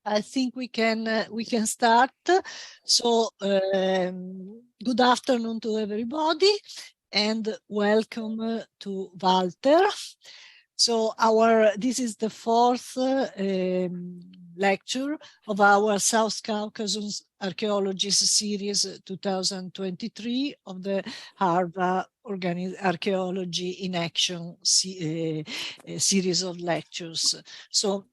I think we can start. So good afternoon to everybody, and welcome to Walter. So this is the fourth lecture of our South Caucasus Archaeologists Series 2023 of the Harvard Archaeology in Action series of lectures. So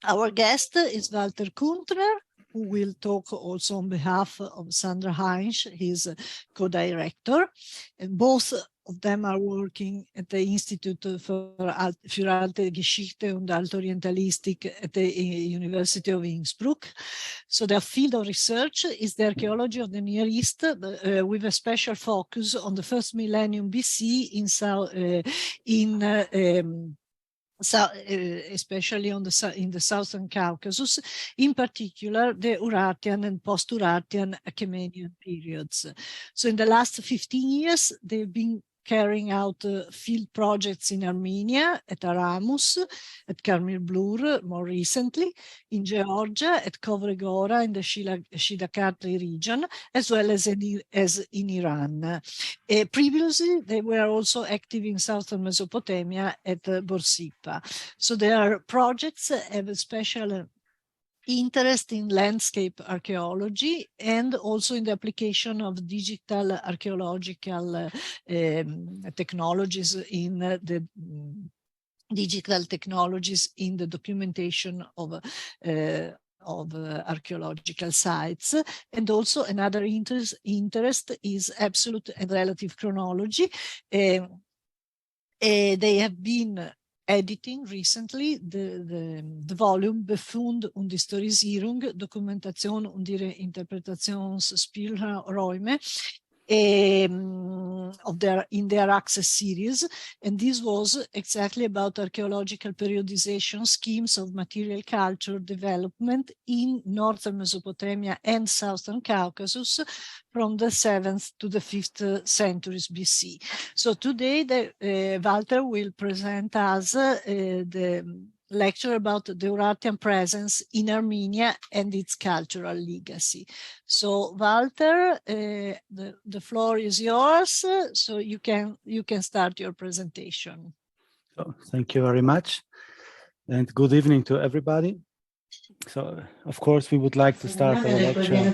our guest is Walter Kuntner, who will talk also on behalf of Sandra Heinsch, his co-director. And both of them are working at the Institut für Alte Geschichte und Altorientalistik at the University of Innsbruck. So their field of research is the archaeology of the Near East, with a special focus on the first millennium BC especially in the Southern Caucasus, in particular the Urartian and post-Urartian Achaemenian periods. So in the last 15 years, they've been carrying out field projects in Armenia, at Aramus, at Karmir-Blur, more recently, in Georgia, at Kovregora in the Shidakatri region, as well as in Iran. Previously, they were also active in southern Mesopotamia at Borsippa. So their projects have a special interest in landscape archaeology and also in the application of digital archaeological technologies in the documentation of archaeological sites. And also another interest is absolute and relative chronology. They have been editing recently the volume Befund und Historisierung, Dokumentation und ihre Interpretationsspielräume in their Access series, and this was exactly about archaeological periodization schemes of material culture development in northern Mesopotamia and southern Caucasus from the 7th to the 5th centuries BC. So today Walter will present us the lecture about the Urartian presence in Armenia and its cultural legacy. So Walter, the floor is yours, so you can start your presentation. So, thank you very much, and good evening to everybody. So, of course, we would like to start our lecture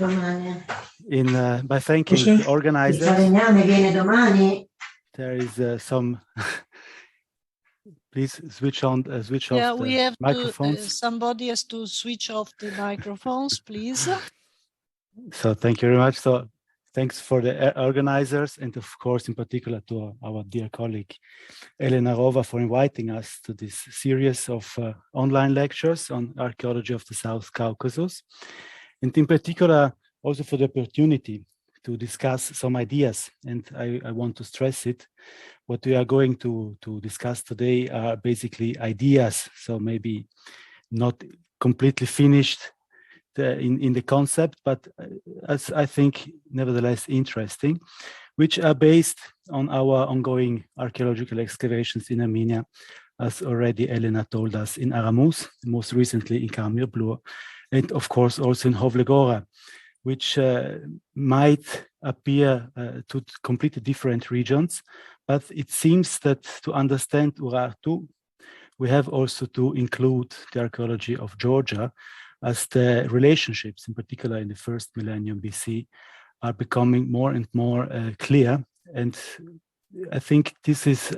by thanking the organizers. There is some. Please switch off the microphones. Somebody has to switch off the microphones, please. So thank you very much. So thanks for the organizers, and of course, in particular to our dear colleague Elena Rova for inviting us to this series of online lectures on archaeology of the South Caucasus, and in particular also for the opportunity to discuss some ideas. And I want to stress it. What we are going to discuss today are basically ideas, so maybe not completely finished in the concept, but as I think nevertheless interesting, which are based on our ongoing archaeological excavations in Armenia, as already Elena told us, in Aramus, most recently in Karmir-Blur, and of course also in Hovlegora, which might appear to completely different regions. But it seems that to understand Urartu, we have also to include the archaeology of Georgia, as the relationships, in particular in the first millennium BC, are becoming more and more clear. And I think this is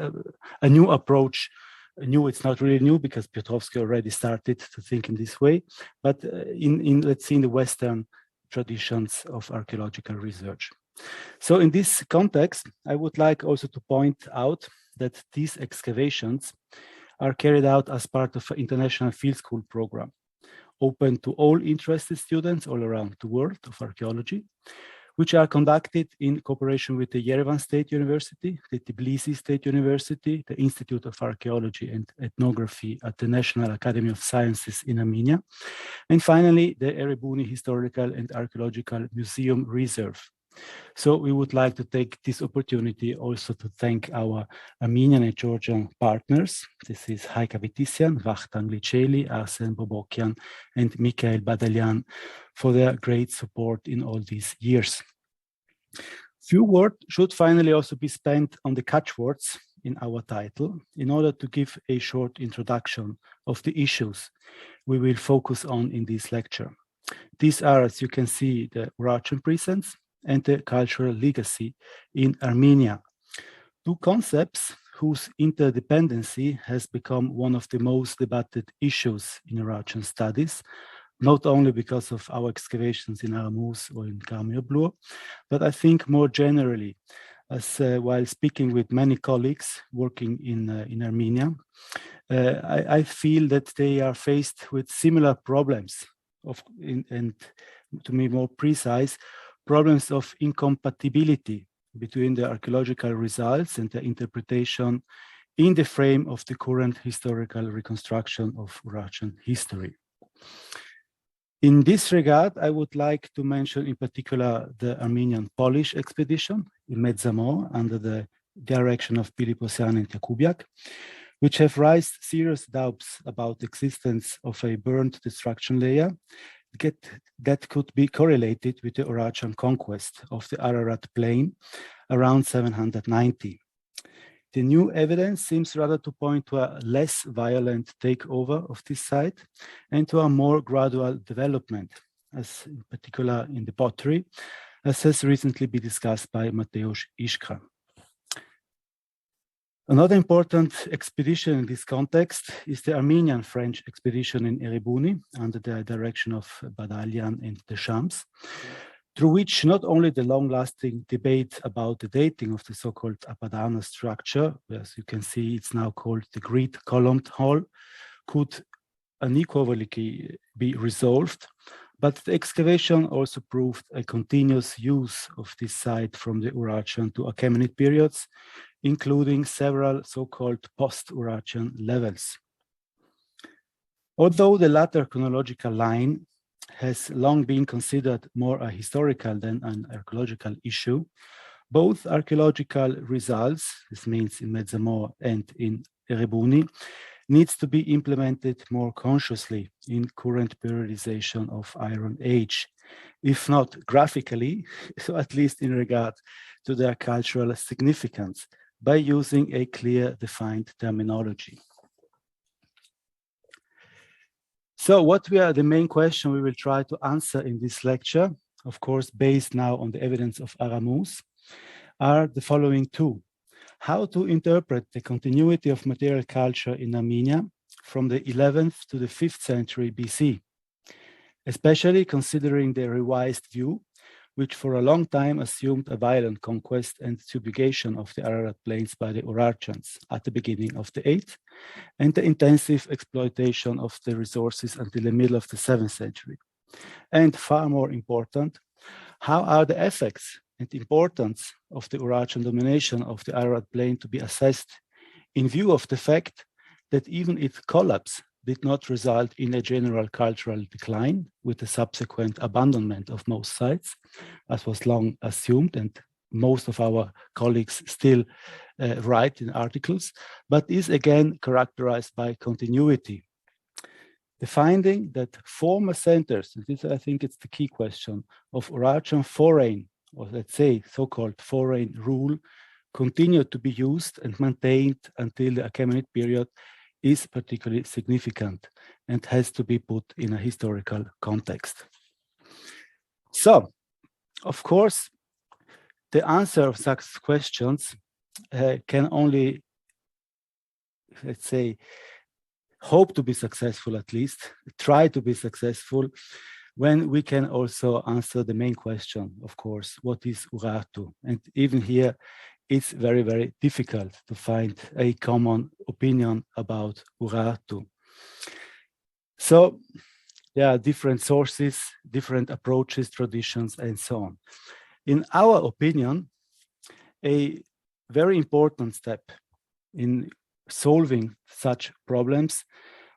a new approach. It's not really new because Piotrowski already started to think in this way, but let's see, in the Western traditions of archaeological research. So in this context, I would like also to point out that these excavations are carried out as part of an international field school program, open to all interested students all around the world of archaeology, which are conducted in cooperation with the Yerevan State University, the Tbilisi State University, the Institute of Archaeology and Ethnography at the National Academy of Sciences in Armenia, and finally, the Erebuni Historical and Archaeological Museum Reserve, So we would like to take this opportunity also to thank our Armenian and Georgian partners. This is Haika Vitisian, Vachtan Glicheli, Arsen Bobokian, and Mikhail Badalian for their great support in all these years. Few words should finally also be spent on the catchwords in our title in order to give a short introduction of the issues we will focus on in this lecture. These are, as you can see, the Urartian Presence and the cultural legacy in Armenia. Two concepts whose interdependency has become one of the most debated issues in Urartian studies, not only because of our excavations in Aramus or in Karmioblur, but I think more generally, as while speaking with many colleagues working in Armenia, I feel that they are faced with similar problems, and to be more precise, problems of incompatibility between the archaeological results and the interpretation in the frame of the current historical reconstruction of Urartian history. In this regard, I would like to mention in particular the Armenian-Polish expedition in Medzamor under the direction of Piliposyan and Jakubiak, which have raised serious doubts about the existence of a burnt destruction layer that could be correlated with the Urartian conquest of the Ararat plain around 790. The new evidence seems rather to point to a less violent takeover of this site and to a more gradual development, as in particular in the pottery, as has recently been discussed by Mateusz Iskra. Another important expedition in this context is the Armenian-French expedition in Erebuni under the direction of Badalian and Deschamps, through which not only the long-lasting debate about the dating of the so-called Apadana structure, as you can see it's now called the Great Columned Hall, could unequivocally be resolved, but the excavation also proved a continuous use of this site from the Urartian to Achaemenid periods, including several so-called post-Urartian levels. Although the latter chronological line has long been considered more a historical than an archaeological issue, both archaeological results, this means in Medzamor and in Erebuni, needs to be implemented more consciously in current periodization of Iron Age, if not graphically, so at least in regard to their cultural significance, by using a clear defined terminology. So what are the main question we will try to answer in this lecture, of course, based now on the evidence of Aramus, are the following two. How to interpret the continuity of material culture in Armenia from the 11th to the 5th century BC, especially considering the revised view, which for a long time assumed a violent conquest and subjugation of the Ararat plains by the Urartians at the beginning of the 8th, and the intensive exploitation of the resources until the middle of the 7th century. And far more important, how are the effects and importance of the Urartian domination of the Ararat plain to be assessed in view of the fact that even its collapse did not result in a general cultural decline with the subsequent abandonment of most sites, as was long assumed, and most of our colleagues still write in articles, but is again characterized by continuity. The finding that former centers, and this I think it's the key question, of Urartian foreign, or let's say so-called foreign rule, continued to be used and maintained until the Achaemenid period is particularly significant and has to be put in a historical context. So, of course, the answer of such questions can only, let's say, hope to be successful, at least, try to be successful, when we can also answer the main question, of course, what is Urartu? And even here, it's very, very difficult to find a common opinion about Urartu. So there are different sources, different approaches, traditions, and so on. In our opinion, a very important step in solving such problems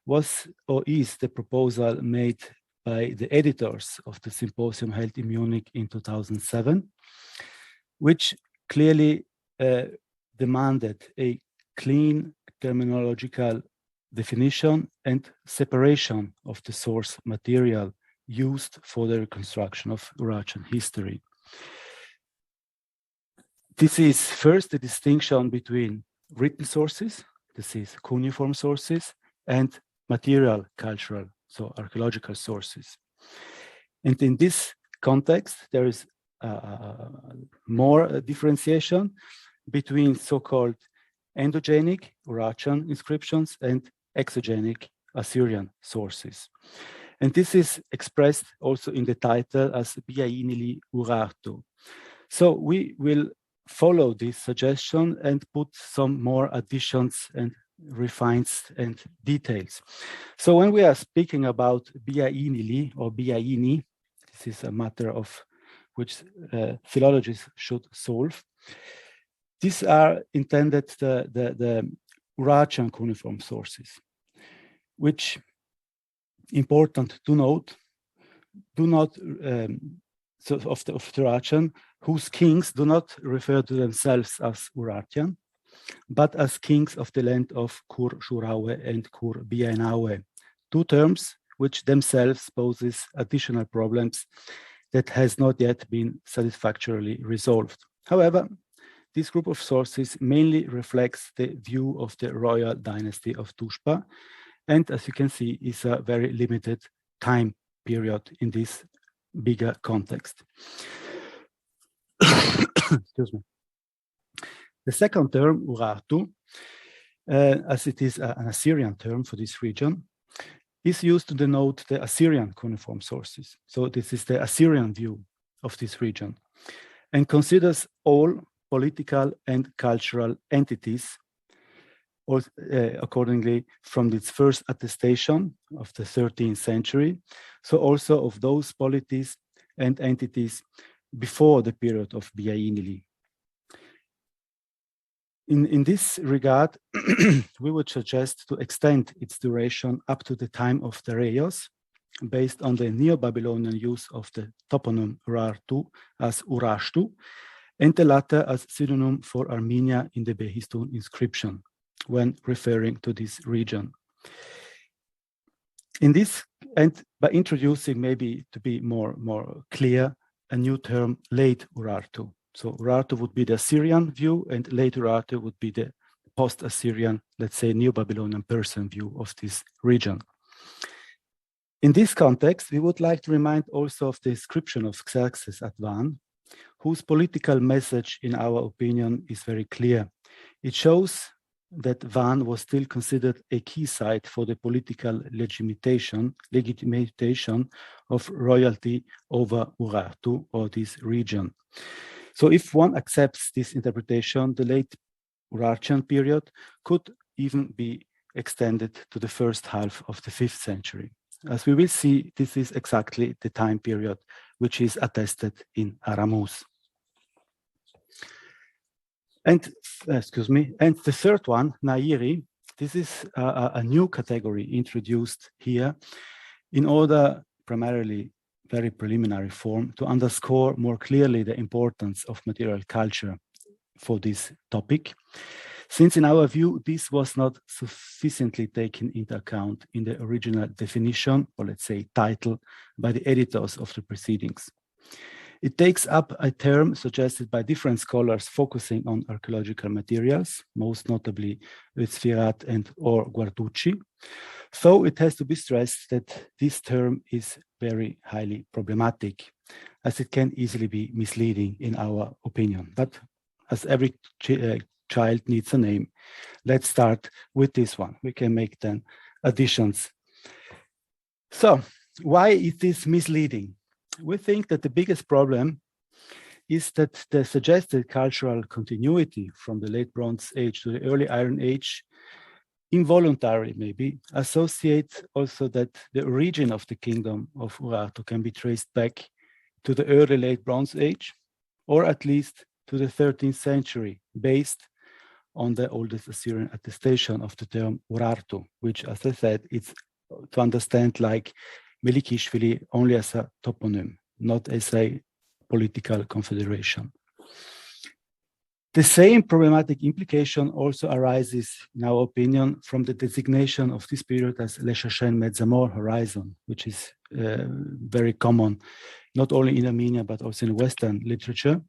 was or is the proposal made by the editors of the symposium held in Munich in 2007, which clearly demanded a clean terminological definition and separation of the source material used for the reconstruction of Urartian history. This is first the distinction between written sources, this is cuneiform sources, and material cultural, so archaeological sources. And in this context, there is more differentiation between so-called endogenic Urartian inscriptions and exogenic Assyrian sources. And this is expressed also in the title as Biainili Urartu. So we will follow this suggestion and put some more additions and refines and details. So when we are speaking about Biainili or Biaini, this is a matter of which philologists should solve. These are intended the Urartian cuneiform sources, which, important to note, do not, so of the Urartian, whose kings do not refer to themselves as Urartian, but as kings of the land of Kur Shurawe and Kur Biainawe, two terms which themselves poses additional problems that has not yet been satisfactorily resolved. However, this group of sources mainly reflects the view of the royal dynasty of Tushpa, and as you can see, is a very limited time period in this bigger context. Excuse me. The second term, Urartu, as it is an Assyrian term for this region, is used to denote the Assyrian cuneiform sources. So this is the Assyrian view of this region and considers all political and cultural entities, or, accordingly from its first attestation of the 13th century, so also of those polities and entities before the period of Biainili. In this regard, we would suggest to extend its duration up to the time of Dareios, based on the Neo-Babylonian use of the toponym Urartu as Urashtu, and the latter as synonym for Armenia in the Behistun inscription, when referring to this region. In this, and by introducing, maybe to be more clear, a new term, late Urartu. So Urartu would be the Assyrian view, and late Urartu would be the post-Assyrian, let's say, Neo-Babylonian Persian view of this region. In this context, we would like to remind also of the inscription of Xerxes at Van, whose political message, in our opinion, is very clear. It shows that Van was still considered a key site for the political legitimation of royalty over Urartu, or this region. So if one accepts this interpretation, the late Urartian period could even be extended to the first half of the 5th century. As we will see, this is exactly the time period which is attested in Aramus. And, excuse me, and the third one, Nairi, this is a new category introduced here in order, primarily very preliminary form, to underscore more clearly the importance of material culture for this topic, since in our view, this was not sufficiently taken into account in the original definition, or let's say title, by the editors of the proceedings. It takes up a term suggested by different scholars focusing on archaeological materials, most notably Sfirat and or Guarducci. So it has to be stressed that this term is very highly problematic, as it can easily be misleading in our opinion. But as every child needs a name, let's start with this one. We can make then additions. So why is this misleading? We think that the biggest problem is that the suggested cultural continuity from the late Bronze Age to the early Iron Age, involuntary maybe, associates also that the origin of the kingdom of Urartu can be traced back to the early late Bronze Age, or at least to the 13th century, based on the oldest Assyrian attestation of the term Urartu, which, as I said, it's to understand like Melikishvili only as a toponym, not as a political confederation. The same problematic implication also arises, in our opinion, from the designation of this period as Le Shashen Metzamor horizon, which is very common, not only in Armenia, but also in Western literature.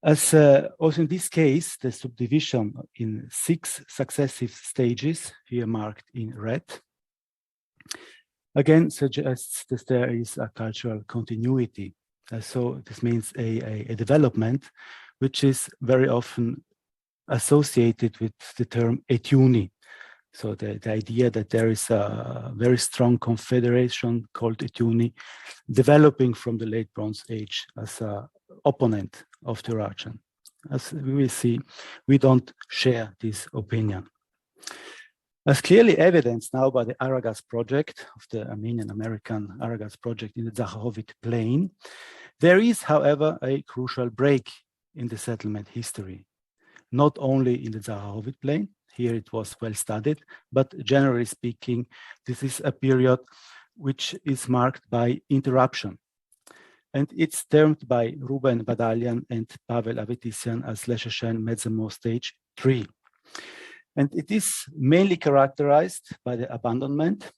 As also in this case, the subdivision in 6 successive stages, here marked in red, again suggests that there is a cultural continuity. So this means a development which is very often associated with the term etuni. So the idea that there is a very strong confederation called etuni developing from the late Bronze Age as an opponent of the Urartian. As we will see, we don't share this opinion. As clearly evidenced now by the Ararat project of the Armenian-American Ararat project in the Zakharovit plain, there is, however, a crucial break in the settlement history, not only in the Zakharovit plain, here it was well studied, but generally speaking, this is a period which is marked by interruption. And it's termed by Ruben Badalian and Pavel Avetissian as Le Shashen Metzamor stage 3. And it is mainly characterized by the abandonment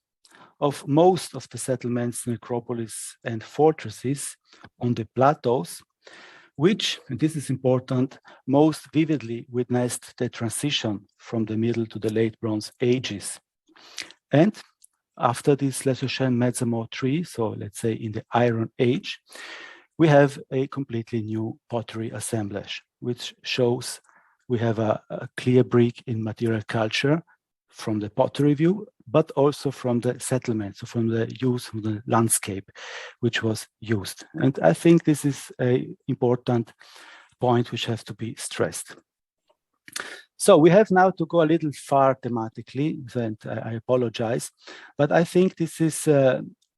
of most of the settlements, necropolis, and fortresses on the plateaus, which, and this is important, most vividly witnessed the transition from the Middle to the Late Bronze Ages. And after this Le Shashen Metzamor 3, so let's say in the Iron Age, we have a completely new pottery assemblage, which shows we have a clear break in material culture from the pottery view, but also from the settlement, so from the use of the landscape, which was used. And I think this is an important point which has to be stressed. So we have now to go a little far thematically, and I apologize, but I think this is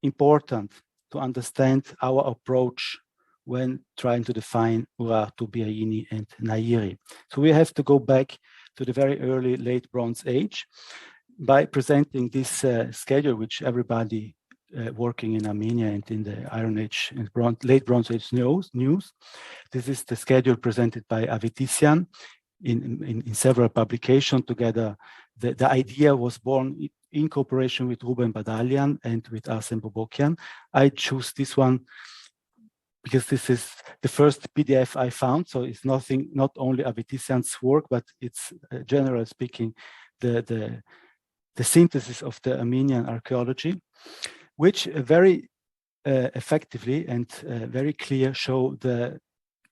important to understand our approach when trying to define Urartu, Birayini, and Nairi. So we have to go back to the very early Late Bronze Age by presenting this schedule, which everybody working in Armenia and in the Iron Age and Late Bronze Age knows. This is the schedule presented by Avetissian in several publications together. The idea was born in cooperation with Ruben Badalian and with Arsen Bobokian. I choose this one because this is the first PDF I found, so it's not only Avetissian's work, but it's generally speaking the synthesis of the Armenian archaeology, which very effectively and very clear show the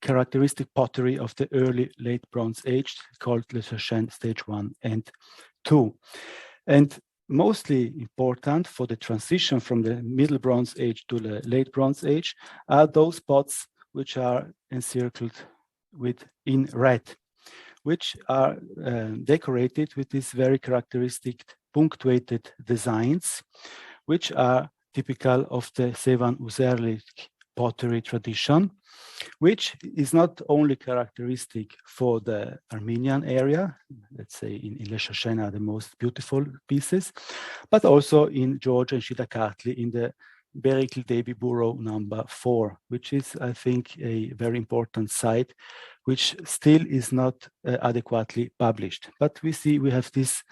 characteristic pottery of the early Late Bronze Age, called Le Shashen stage 1 and 2. And mostly important for the transition from the Middle Bronze Age to the Late Bronze Age are those spots which are encircled in red, which are decorated with these very characteristic punctuated designs, which are typical of the Sevan Uzerlik pottery tradition, which is not only characteristic for the Armenian area, let's say in Le Shashen are the most beautiful pieces, but also in Georgia and Shidakartli in the Berikli Devi Burrow number 4, which is, I think, a very important site, which still is not adequately published. But we see we have this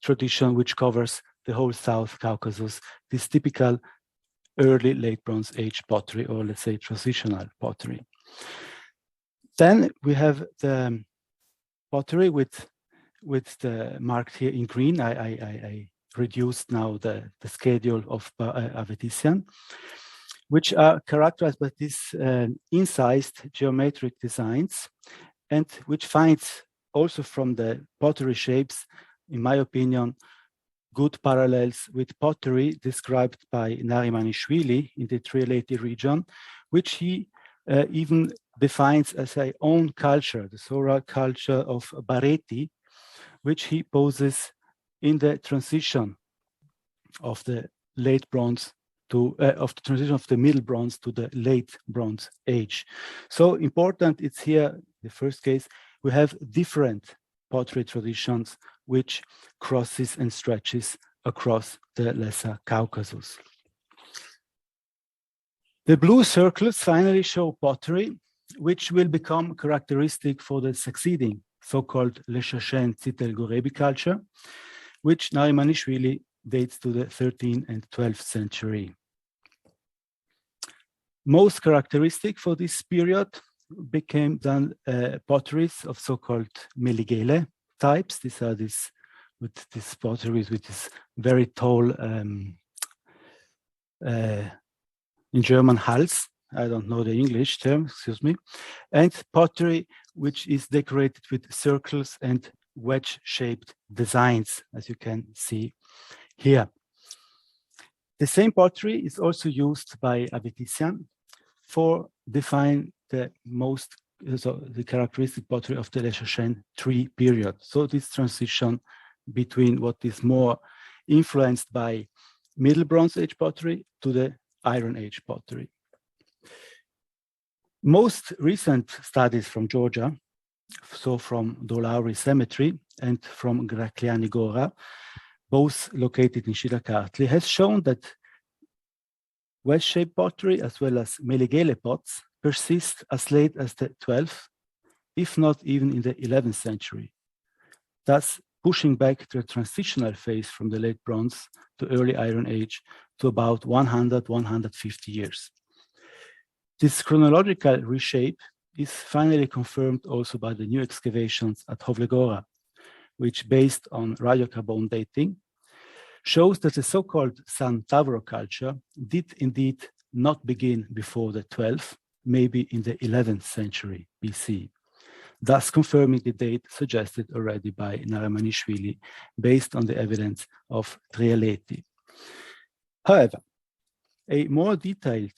tradition which covers the whole South Caucasus, this typical early Late Bronze Age pottery, or let's say transitional pottery. Then we have the pottery with the marked here in green. I reduced now the schedule of Avetissian, which are characterized by these incised geometric designs, and which finds also from the pottery shapes, in my opinion, good parallels with pottery described by Narimanishvili in the Trialeti region, which he even defines as a own culture, the Sora culture of Bareti, which he poses in the transition of the late bronze to of the transition of the Middle Bronze to the Late Bronze Age. So important, it's here the first case we have different pottery traditions which crosses and stretches across the Lesser Caucasus. The blue circles finally show pottery, which will become characteristic for the succeeding so-called Leshashen Zitel-Gorebi culture, which Narimanishvili dates to the 13th and 12th century. Most characteristic for this period became then potteries of so-called meligele types. These are these potteries with this very tall, in German, Hals. I don't know the English term, excuse me. And pottery, which is decorated with circles and wedge-shaped designs, as you can see here. The same pottery is also used by Avetisian for define the the characteristic pottery of the Leshashen III period. So this transition between what is more influenced by Middle Bronze Age pottery to the Iron Age pottery. Most recent studies from Georgia, so from Dolauri Cemetery and from Gragliani Gora, both located in Shilakartli, has shown that wedge-shaped pottery as well as meligele pots persist as late as the 12th, if not even in the 11th century, thus pushing back the transitional phase from the late Bronze to early Iron Age to about 100-150 years. This chronological reshape is finally confirmed also by the new excavations at Hovlegora, which, based on radiocarbon dating, shows that the so-called San Tavro culture did indeed not begin before the 12th, maybe in the 11th century BC, thus confirming the date suggested already by Narimanishvili based on the evidence of Trialeti. However, a more detailed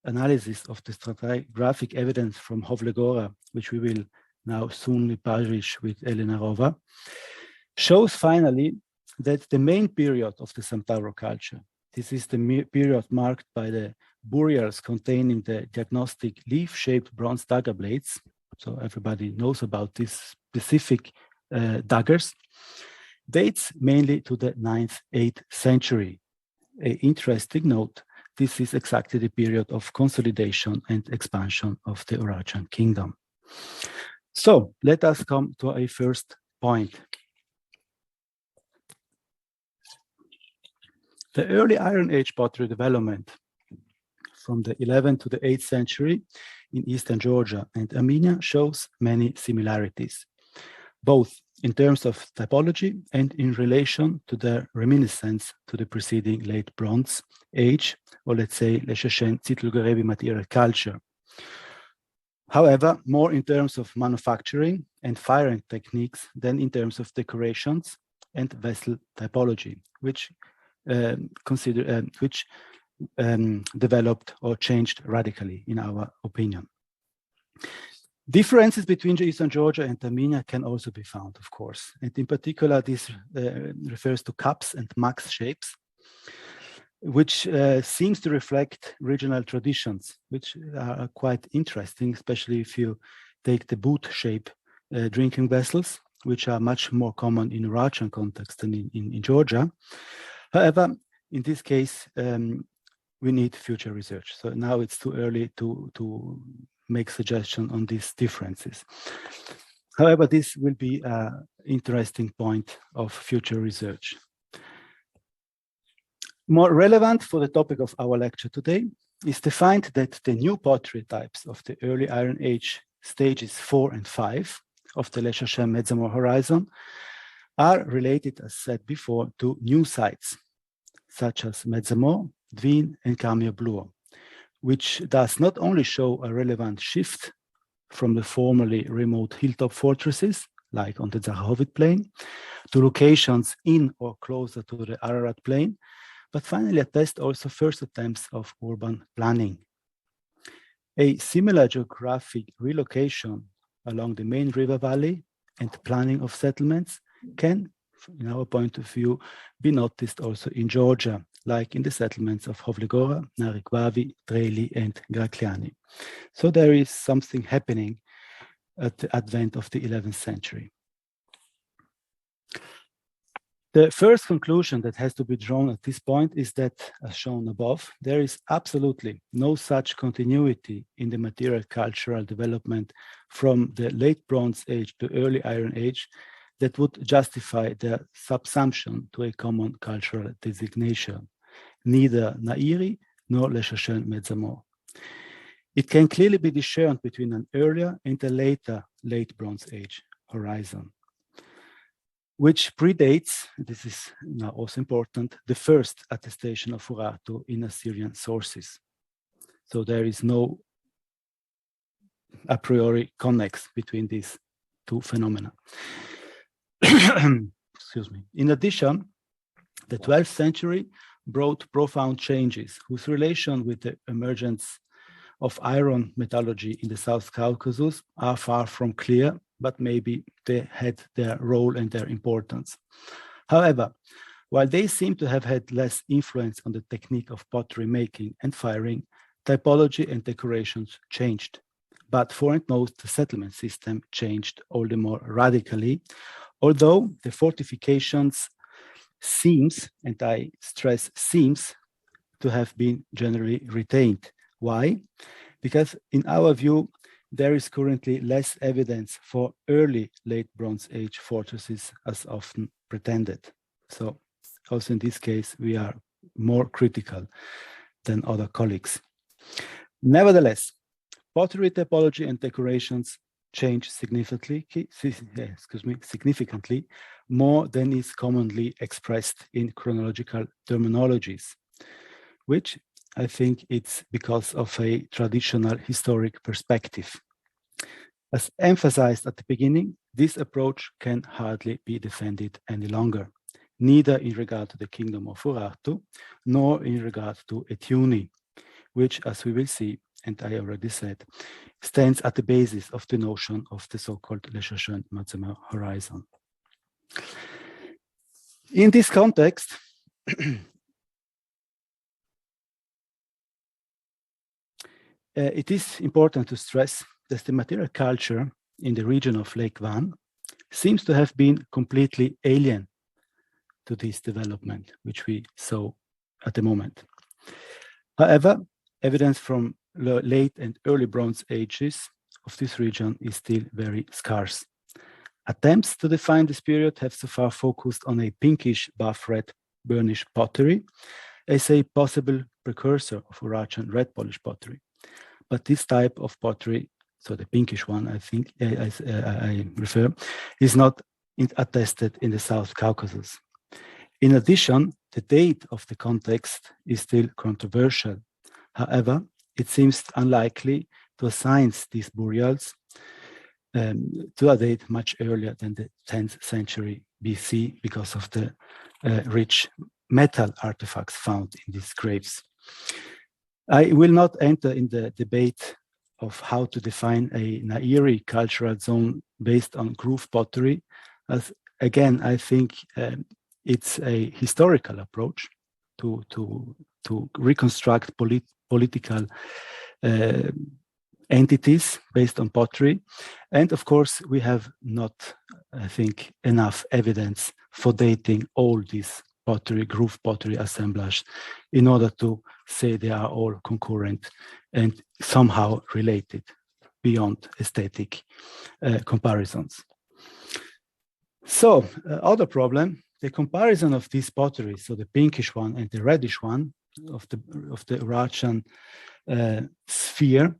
analysis of the stratigraphic evidence from Hovlegora, which we will now soon publish with Elena Rova, shows finally that the main period of the Samtaro culture, this is the period marked by the burials containing the diagnostic leaf-shaped bronze dagger blades, so everybody knows about these specific daggers, dates mainly to the 9th, 8th century. An interesting note, this is exactly the period of consolidation and expansion of the Urartian kingdom. So let us come to a first point. The early Iron Age pottery development from the 11th to the 8th century in Eastern Georgia and Armenia shows many similarities, both in terms of typology and in relation to their reminiscence to the preceding late Bronze Age, or let's say Leshashen Zitel-Gorebi material culture. However, more in terms of manufacturing and firing techniques than in terms of decorations and vessel typology, which developed or changed radically, in our opinion. Differences between Eastern Georgia and Armenia can also be found, of course. And in particular, this refers to cups and max shapes, which seems to reflect regional traditions, which are quite interesting, especially if you take the boot shape drinking vessels, which are much more common in Urartian context than in Georgia. However, in this case, we need future research. So now it's too early to make suggestions on these differences. However, this will be an interesting point of future research. More relevant for the topic of our lecture today is to find that the new pottery types of the early Iron Age stages 4 and 5 of the Leshashen Medzamor horizon are related, as said before, to new sites, such as Medzamor, Dvin, and Kamia Bluo, which does not only show a relevant shift from the formerly remote hilltop fortresses, like on the Zakhovit plain, to locations in or closer to the Ararat plain, but finally attest also first attempts of urban planning. A similar geographic relocation along the main river valley and planning of settlements can, in our point of view, be noticed also in Georgia, like in the settlements of Hovlegora, Narikvavi, Treli, and Gragliani. So there is something happening at the advent of the 11th century. The first conclusion that has to be drawn at this point is that, as shown above, there is absolutely no such continuity in the material cultural development from the late Bronze Age to early Iron Age that would justify their subsumption to a common cultural designation, neither Nairi nor Le Chachon Mezzamor. It can clearly be discerned between an earlier and a later late Bronze Age horizon, which predates, this is now also important, the first attestation of Urartu in Assyrian sources. So there is no a priori connex between these two phenomena. Excuse me. In addition, the 12th century brought profound changes whose relation with the emergence of iron metallurgy in the South Caucasus are far from clear, but maybe they had their role and their importance. However, while they seem to have had less influence on the technique of pottery making and firing, typology and decorations changed. But foremost, the settlement system changed all the more radically, although the fortifications seems, and I stress seems, to have been generally retained. Why? Because in our view, there is currently less evidence for early late Bronze Age fortresses as often pretended. So also in this case, we are more critical than other colleagues. Nevertheless, pottery typology and decorations change significantly more than is commonly expressed in chronological terminologies, which I think it's because of a traditional historic perspective. As emphasized at the beginning, this approach can hardly be defended any longer, neither in regard to the kingdom of Urartu, nor in regard to Etuni, which, as we will see, and I already said, stands at the basis of the notion of the so-called Le Chachon Mezzamor horizon. In this context, it is important to stress that the material culture in the region of Lake Van seems to have been completely alien to this development, which we saw at the moment. However, evidence from the late and early Bronze Ages of this region is still very scarce. Attempts to define this period have so far focused on a pinkish buff red burnished pottery as a possible precursor of Urartian red polished pottery. But this type of pottery, so the pinkish one, I think I refer, is not attested in the South Caucasus. In addition, the date of the context is still controversial. However, it seems unlikely to assign these burials to a date much earlier than the 10th century BC because of the rich metal artifacts found in these graves. I will not enter in the debate of how to define a Nairi cultural zone based on groove pottery, as again, I think it's a historical approach to reconstruct political entities based on pottery. And of course, we have not, I think, enough evidence for dating all these pottery, groove pottery assemblage in order to say they are all concurrent and somehow related beyond aesthetic comparisons. So, other problem, the comparison of these potteries, so the pinkish one and the reddish one of the Urartian sphere,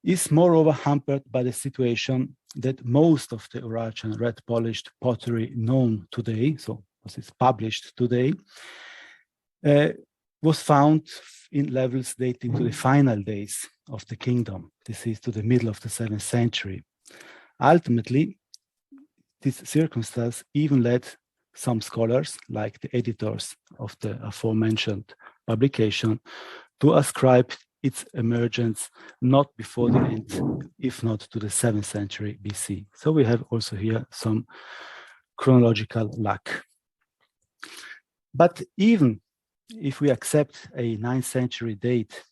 is moreover hampered by the situation that most of the Urartian red polished pottery known today, so as it's published today, was found in levels dating to the final days of the kingdom. This is to the middle of the 7th century. Ultimately, this circumstance even led some scholars, like the editors of the aforementioned publication, to ascribe its emergence not before the end, if not to the 7th century BC. So we have also here some chronological lack. But even if we accept a 9th century date,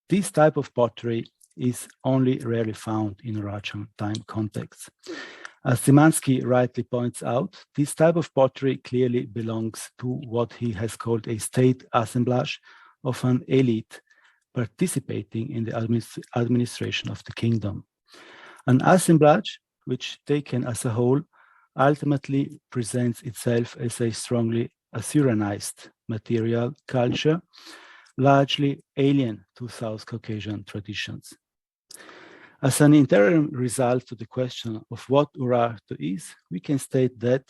this type of pottery is only rarely found in Urartian time contexts. As Szymanski rightly points out, this type of pottery clearly belongs to what he has called a state assemblage of an elite participating in the administration of the kingdom. An assemblage which, taken as a whole, ultimately presents itself as a strongly Assyrianized material culture, largely alien to South Caucasian traditions. As an interim result to the question of what Urartu is, we can state that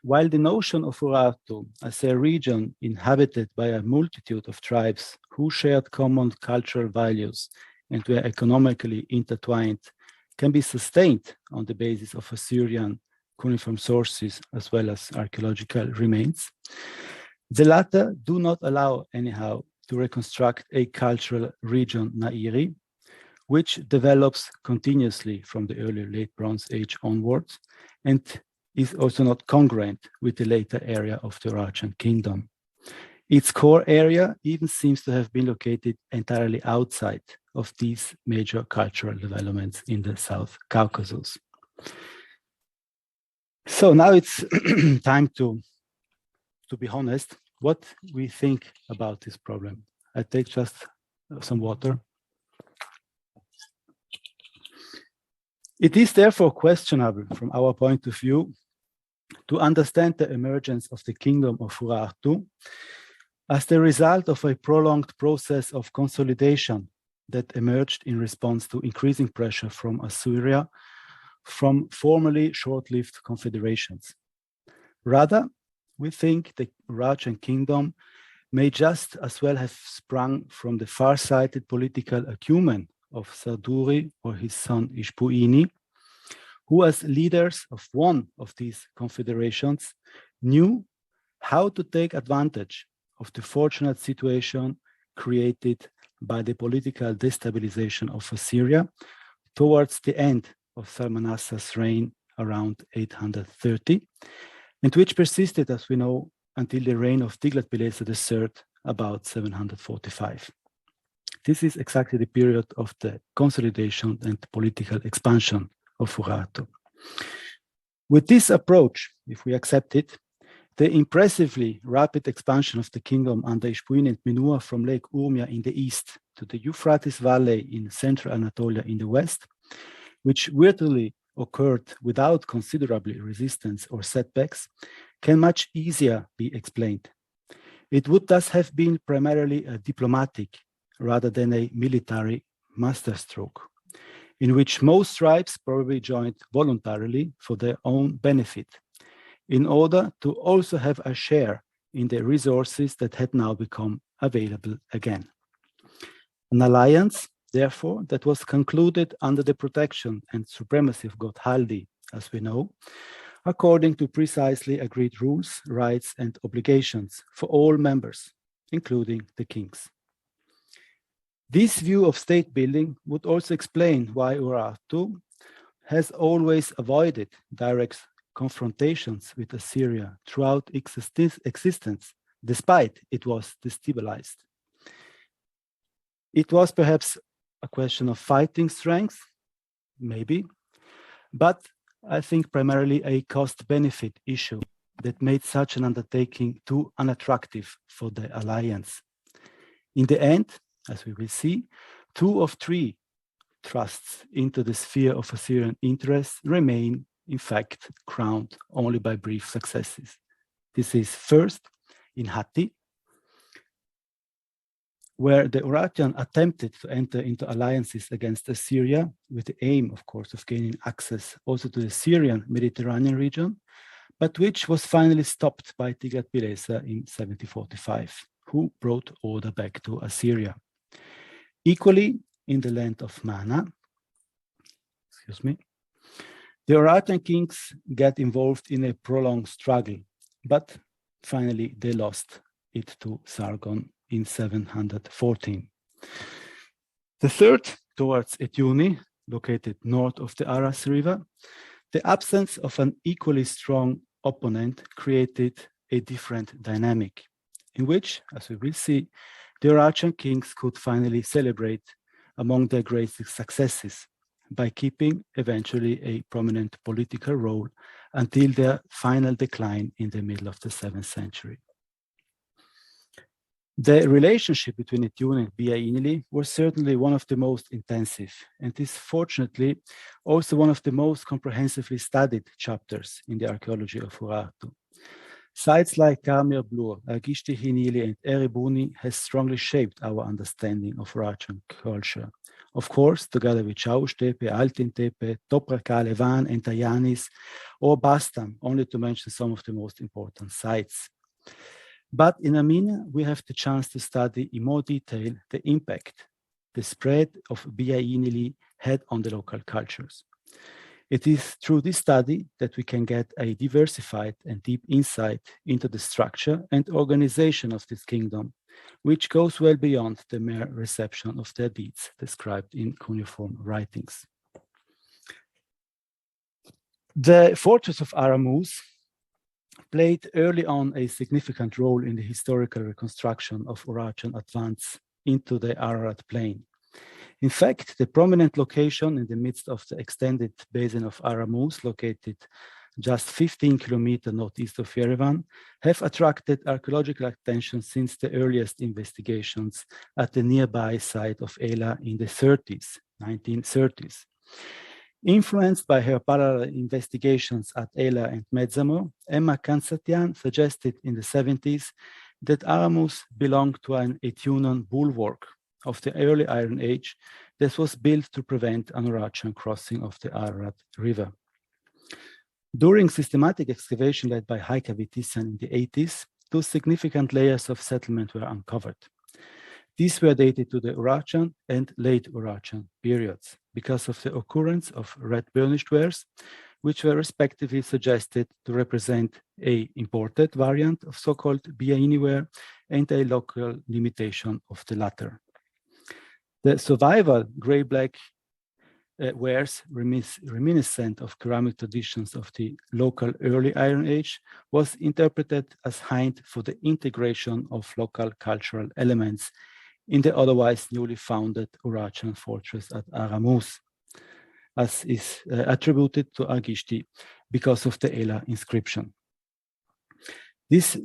while the notion of Urartu as a region inhabited by a multitude of tribes who shared common cultural values and were economically intertwined can be sustained on the basis of Assyrian cuneiform sources as well as archaeological remains, the latter do not allow anyhow to reconstruct a cultural region Nairi, which develops continuously from the early late Bronze Age onwards and is also not congruent with the later area of the Urartian kingdom. Its core area even seems to have been located entirely outside of these major cultural developments in the South Caucasus. So now it's time to be honest, what we think about this problem. I take just some water. It is therefore questionable from our point of view to understand the emergence of the kingdom of Urartu as the result of a prolonged process of consolidation that emerged in response to increasing pressure from Assyria from formerly short-lived confederations. Rather, we think the Urartian kingdom may just as well have sprung from the far-sighted political acumen of Sarduri or his son Ishpuini, who as leaders of one of these confederations knew how to take advantage of the fortunate situation created by the political destabilization of Assyria towards the end of Salmanasar's reign around 830, and which persisted, as we know, until the reign of Tiglat-Pileser III about 745. This is exactly the period of the consolidation and political expansion of Urartu. With this approach, if we accept it, the impressively rapid expansion of the kingdom under Ishpuin and Menua from Lake Urmia in the east to the Euphrates Valley in central Anatolia in the west, which virtually occurred without considerable resistance or setbacks, can much easier be explained. It would thus have been primarily a diplomatic rather than a military masterstroke, in which most tribes probably joined voluntarily for their own benefit, in order to also have a share in the resources that had now become available again. An alliance, therefore, that was concluded under the protection and supremacy of God Haldi, as we know, according to precisely agreed rules, rights, and obligations for all members, including the kings. This view of state building would also explain why Urartu has always avoided direct confrontations with Assyria throughout its existence, despite it was destabilized. It was perhaps a question of fighting strength, maybe, but I think primarily a cost-benefit issue that made such an undertaking too unattractive for the alliance. In the end, as we will see, 2 of 3 thrusts into the sphere of Assyrian interests remain, in fact, crowned only by brief successes. This is first in Hatti, where the Urartian attempted to enter into alliances against Assyria with the aim, of course, of gaining access also to the Syrian Mediterranean region, but which was finally stopped by Tiglat-Pileser in 745, who brought order back to Assyria. Equally, in the land of Mana, the Urartian kings get involved in a prolonged struggle, but finally they lost it to Sargon in 714. The third, towards Etyuni, located north of the Aras River, the absence of an equally strong opponent created a different dynamic, in which, as we will see, the Urartian kings could finally celebrate among their greatest successes, by keeping eventually a prominent political role until their final decline in the middle of the 7th century. The relationship between Etune and Biainili was certainly one of the most intensive, and is fortunately also one of the most comprehensively studied chapters in the archaeology of Urartu. Sites like Karmir Blur, Argishti I, and Erebuni has strongly shaped our understanding of Urartian culture. Of course, together with Chaustepe, Altintepe, Toprakale, Van, and Tayanis, or Bastam, only to mention some of the most important sites. But in Armenia, we have the chance to study in more detail the impact the spread of Biainili had on the local cultures. It is through this study that we can get a diversified and deep insight into the structure and organization of this kingdom, which goes well beyond the mere reception of their deeds described in cuneiform writings. The fortress of Aramus played early on a significant role in the historical reconstruction of Urartian advance into the Ararat plain. In fact, the prominent location in the midst of the extended basin of Aramus, located just 15 kilometers northeast of Yerevan, have attracted archaeological attention since the earliest investigations at the nearby site of Ela in the 1930s. Influenced by her parallel investigations at Ela and Mezzamor, Emma Kansatian suggested in the 70s that Aramus belonged to an Etunian bulwark of the early Iron Age that was built to prevent an Urartian crossing of the Ararat River. During systematic excavation led by Heike Wittissen in the 80s, two significant layers of settlement were uncovered. These were dated to the Urartian and late Urartian periods because of the occurrence of red burnished wares, which were respectively suggested to represent an imported variant of so-called Biaini ware and a local limitation of the latter. The survival gray-black wares reminiscent of ceramic traditions of the local early Iron Age was interpreted as hint for the integration of local cultural elements in the otherwise newly founded Urartian fortress at Aramus, as is attributed to Argishti because of the Ela inscription. This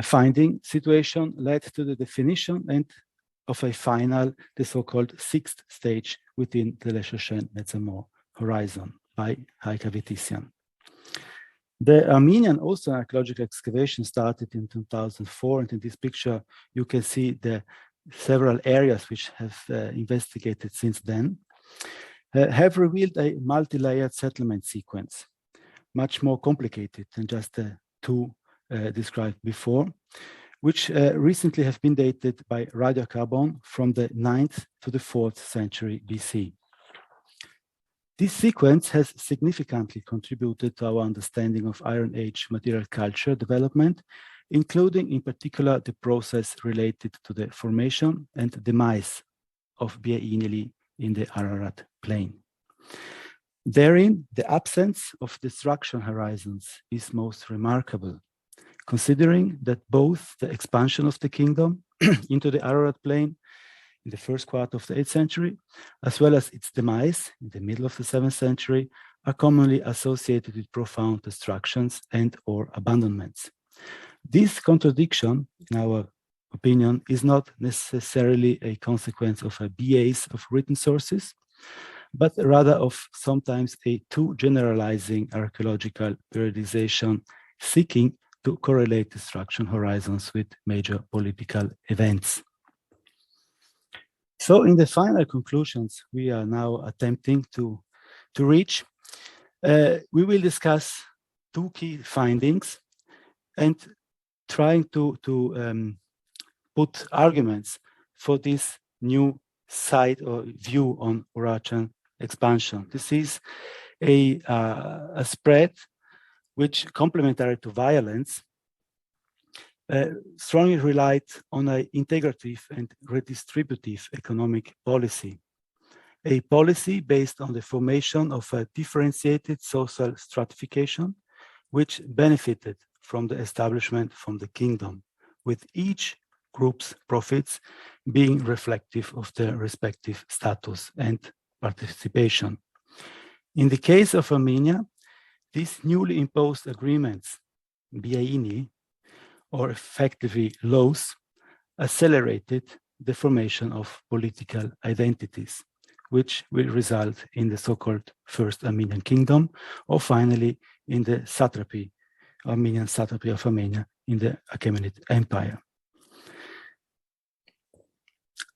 finding situation led to the definition and of a final, the so-called sixth stage within the Lesotho-Mezzamor horizon by Heike Wittissen. The Armenian also archaeological excavation started in 2004, and in this picture you can see the several areas which have investigated since then, have revealed a multi-layered settlement sequence, much more complicated than just the two described before, which recently have been dated by radiocarbon from the 9th to the 4th century BC. This sequence has significantly contributed to our understanding of Iron Age material culture development, including in particular the process related to the formation and demise of Biainili in the Ararat plain. Therein, the absence of destruction horizons is most remarkable, considering that both the expansion of the kingdom into the Ararat plain in the first quarter of the 8th century, as well as its demise in the middle of the 7th century, are commonly associated with profound destructions and or abandonments. This contradiction, in our opinion, is not necessarily a consequence of a bias of written sources, but rather of sometimes a too generalizing archaeological periodization seeking to correlate destruction horizons with major political events. So in the final conclusions we are now attempting to reach, we will discuss two key findings and trying to put arguments for this new side or view on Urartian expansion. This is a spread which, complementary to violence, strongly relied on an integrative and redistributive economic policy, a policy based on the formation of a differentiated social stratification, which benefited from the establishment from the kingdom, with each group's profits being reflective of their respective status and participation. In the case of Armenia, these newly imposed agreements, biaini, or effectively laws, accelerated the formation of political identities, which will result in the so-called First Armenian Kingdom, or finally in the satrapy, Armenian satrapy of Armenia in the Achaemenid Empire.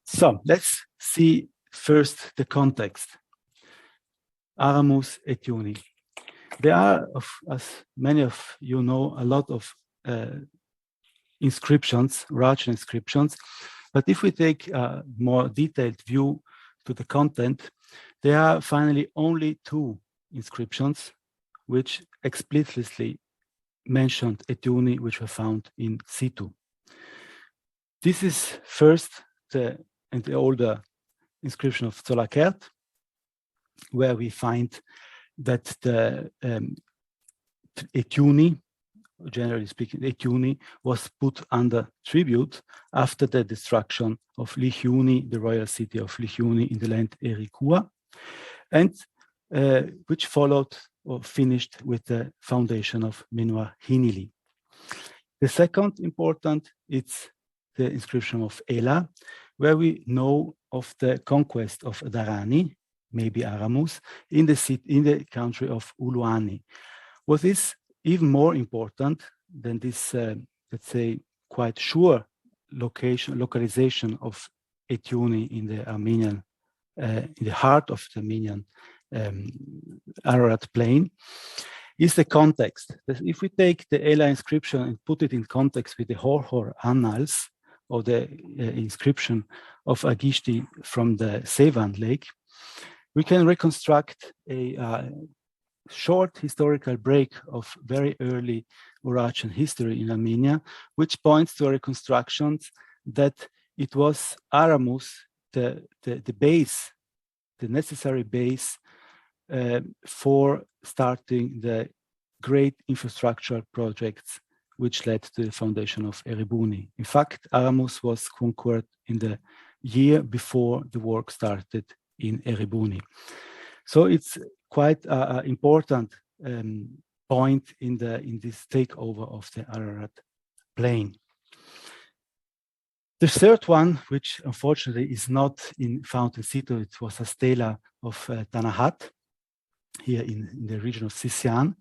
So let's see first the context. Aramus et Iuni. There are, as many of you know, a lot of inscriptions, Urartian inscriptions, but if we take a more detailed view to the content, there are finally only two inscriptions which explicitly mentioned et Iuni, which were found in situ. This is first the older inscription of Zolakert, where we find that the et Iuni, generally speaking, et Iuni was put under tribute after the destruction of Lichiuni, the royal city of Lichiuni in the land Erikua, and which followed or finished with the foundation of Menua Hinili. The second important is the inscription of Ela, where we know of the conquest of Darani, maybe Aramus, in the country of Uluani. What is even more important than this, let's say, quite sure localization of et Iuni in the Armenian, in the heart of the Armenian Ararat plain, is the context. If we take the Ela inscription and put it in context with the Horhor annals, or the inscription of Argishti from the Sevan lake, we can reconstruct a short historical break of very early Urartian history in Armenia, which points to a reconstruction that it was Aramus, the base, the necessary base for starting the great infrastructural projects which led to the foundation of Erebuni. In fact, Aramus was conquered in the year before the work started in Erebuni. So it's quite an important point in this takeover of the Ararat plain. The third one, which unfortunately is not found in situ, it was a stela of Tanahat here in the region of Sisian.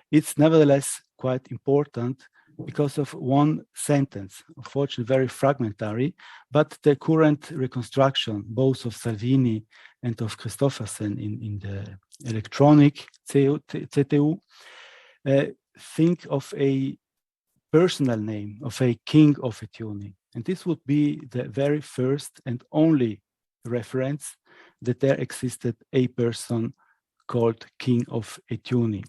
It's nevertheless quite important because of one sentence, unfortunately very fragmentary, but the current reconstruction, both of Salvini and of Christoffersen in the electronic CTU, think of a personal name of a king of et Iuni. And this would be the very first and only reference that there existed a person called King of et Iuni.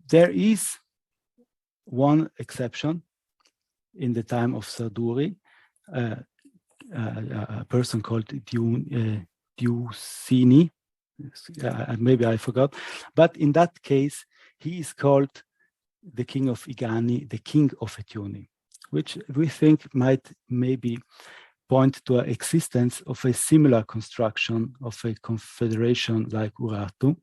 There is one exception in the time of Sarduri, a person called Diusini, maybe I forgot, but in that case, he is called the king of Igani, the king of et Iuni, which we think might maybe point to an existence of a similar construction of a confederation like Urartu,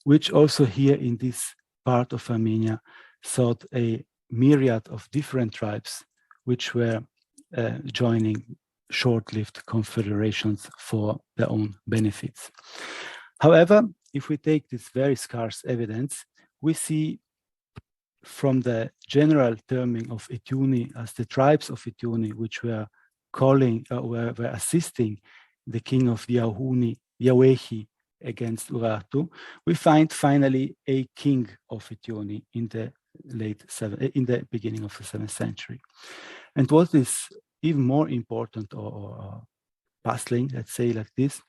which also here in this part of Armenia sought a myriad of different tribes which were joining short-lived confederations for their own benefits. However, if we take this very scarce evidence, we see from the general terming of et Iuni as the tribes of et Iuni which were calling, were assisting the king of Yawehi against Urartu, we find finally a king of et Iuni in the beginning of the 7th century. And what is even more important or puzzling, let's say like this,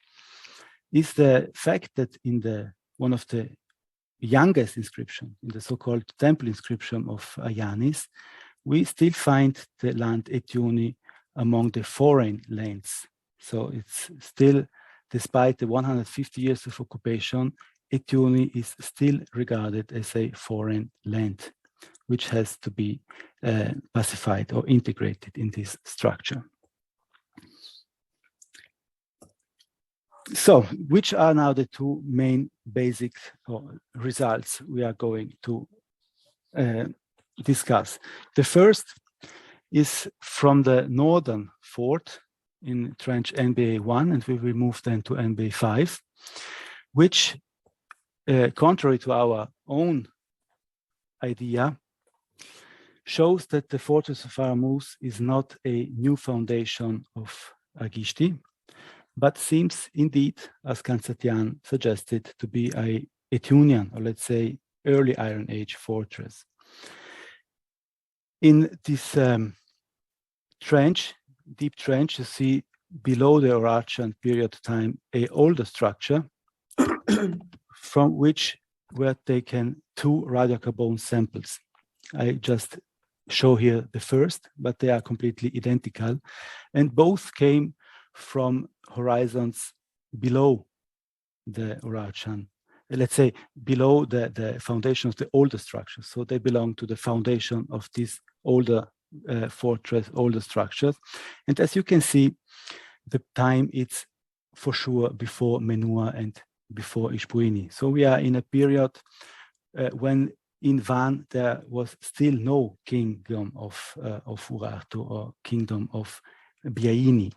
is the fact that in one of the youngest inscription, in the so-called temple inscription of Ayanis, we still find the land et Iuni among the foreign lands. So it's still, despite the 150 years of occupation, et Iuni is still regarded as a foreign land, which has to be pacified or integrated in this structure. So, which are now the two main basic results we are going to discuss? The first is from the northern fort in trench NBA1, and we will move then to NBA5, which, contrary to our own idea, shows that the fortress of Aramus is not a new foundation of Argishti, but seems indeed, as Kansatian suggested, to be a Etunian, or let's say early Iron Age fortress. In this trench, deep trench, you see below the Urartian period time a older structure from which were taken two radiocarbon samples. I just show here the first, but they are completely identical, and both came from horizons below the Urartian, let's say below the foundation of the older structures. So they belong to the foundation of this older fortress, older structures. And as you can see, the time it's for sure before Menua and before Ishbuini. So we are in a period when in Van there was still no kingdom of Urartu or kingdom of Biaini.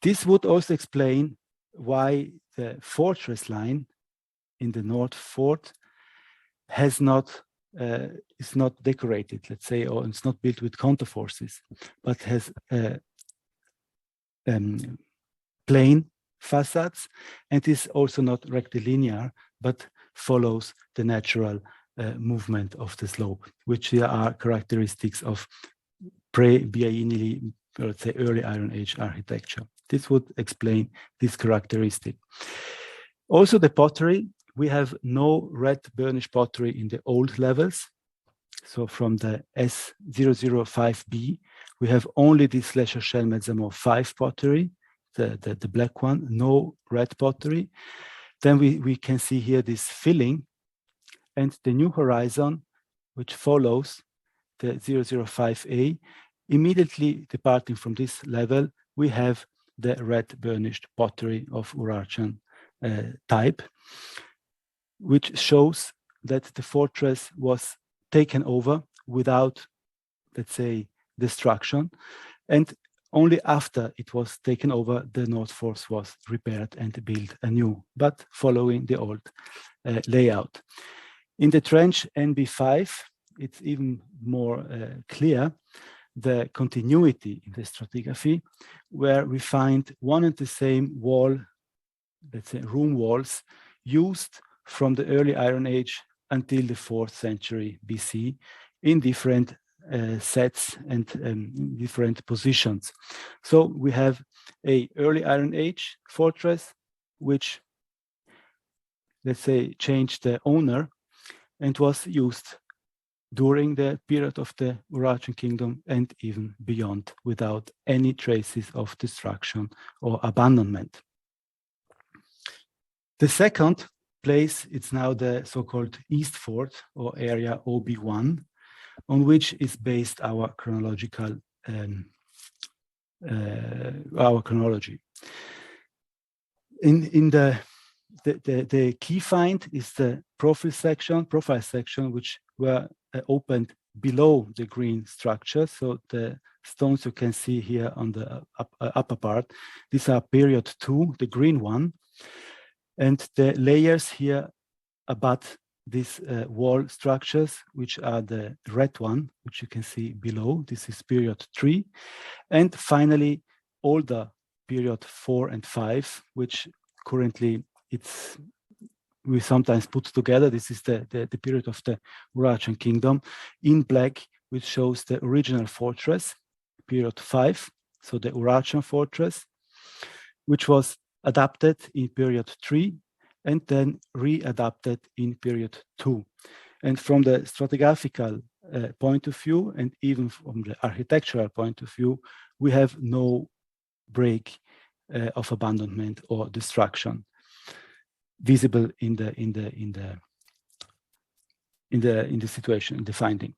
This would also explain why the fortress line in the North Fort is not decorated, let's say, or it's not built with counterforces, but has plain facades, and is also not rectilinear, but follows the natural movement of the slope, which are characteristics of pre-Biaini, let's say early Iron Age architecture. This would explain this characteristic. Also the pottery, we have no red burnished pottery in the old levels. So from the S005B, we have only this Lesser Shell Mezzamore 5 pottery, the black one, no red pottery. Then we can see here this filling, and the new horizon, which follows the 005A, immediately departing from this level, we have the red burnished pottery of Urartian type, which shows that the fortress was taken over without, let's say, destruction. And only after it was taken over, the North Fort was repaired and built anew, but following the old layout. In the trench NB5, it's even more clear the continuity in the stratigraphy, where we find one and the same wall, let's say room walls, used from the early Iron Age until the 4th century BC in different sets and different positions. So we have a early Iron Age fortress, which, let's say, changed the owner and was used during the period of the Urartian kingdom and even beyond, without any traces of destruction or abandonment. The second place, it's now the so-called East Fort, or area OB1, on which is based our chronological chronology. In the key find is the profile section, which were opened below the green structure. So the stones you can see here on the upper part, these are period 2, the green one. And the layers here abut these wall structures, which are the red one, which you can see below. This is period 3. And finally, older period 4 and 5, which currently we sometimes put together. This is the period of the Urartian kingdom in black, which shows the original fortress, period 5, so the Urartian fortress, which was adapted in period 3 and then readapted in period 2. And from the stratigraphical point of view, and even from the architectural point of view, we have no break of abandonment or destruction visible in the situation, in the finding.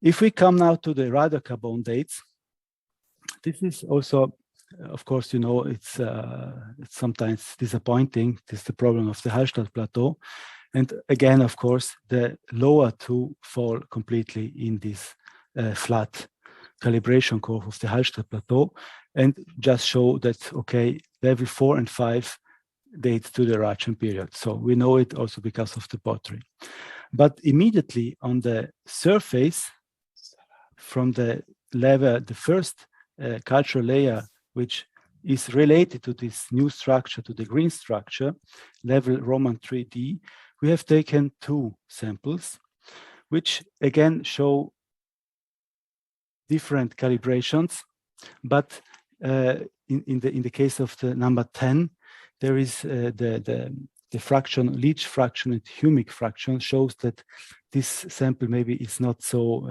If we come now to the radiocarbon dates, this is also of course, you know, it's sometimes disappointing. This is the problem of the Hallstatt Plateau. And again, of course, the lower two fall completely in this flat calibration curve of the Hallstatt Plateau, and just show that, okay, level 4 and 5 date to the Urartian period. So we know it also because of the pottery. But immediately on the surface, from the level, the first cultural layer, which is related to this new structure, to the green structure, level Roman 3D, we have taken 2 samples, which again show different calibrations, but in the case of the number 10, there is the fraction, Leach fraction and humic fraction shows that this sample maybe is not so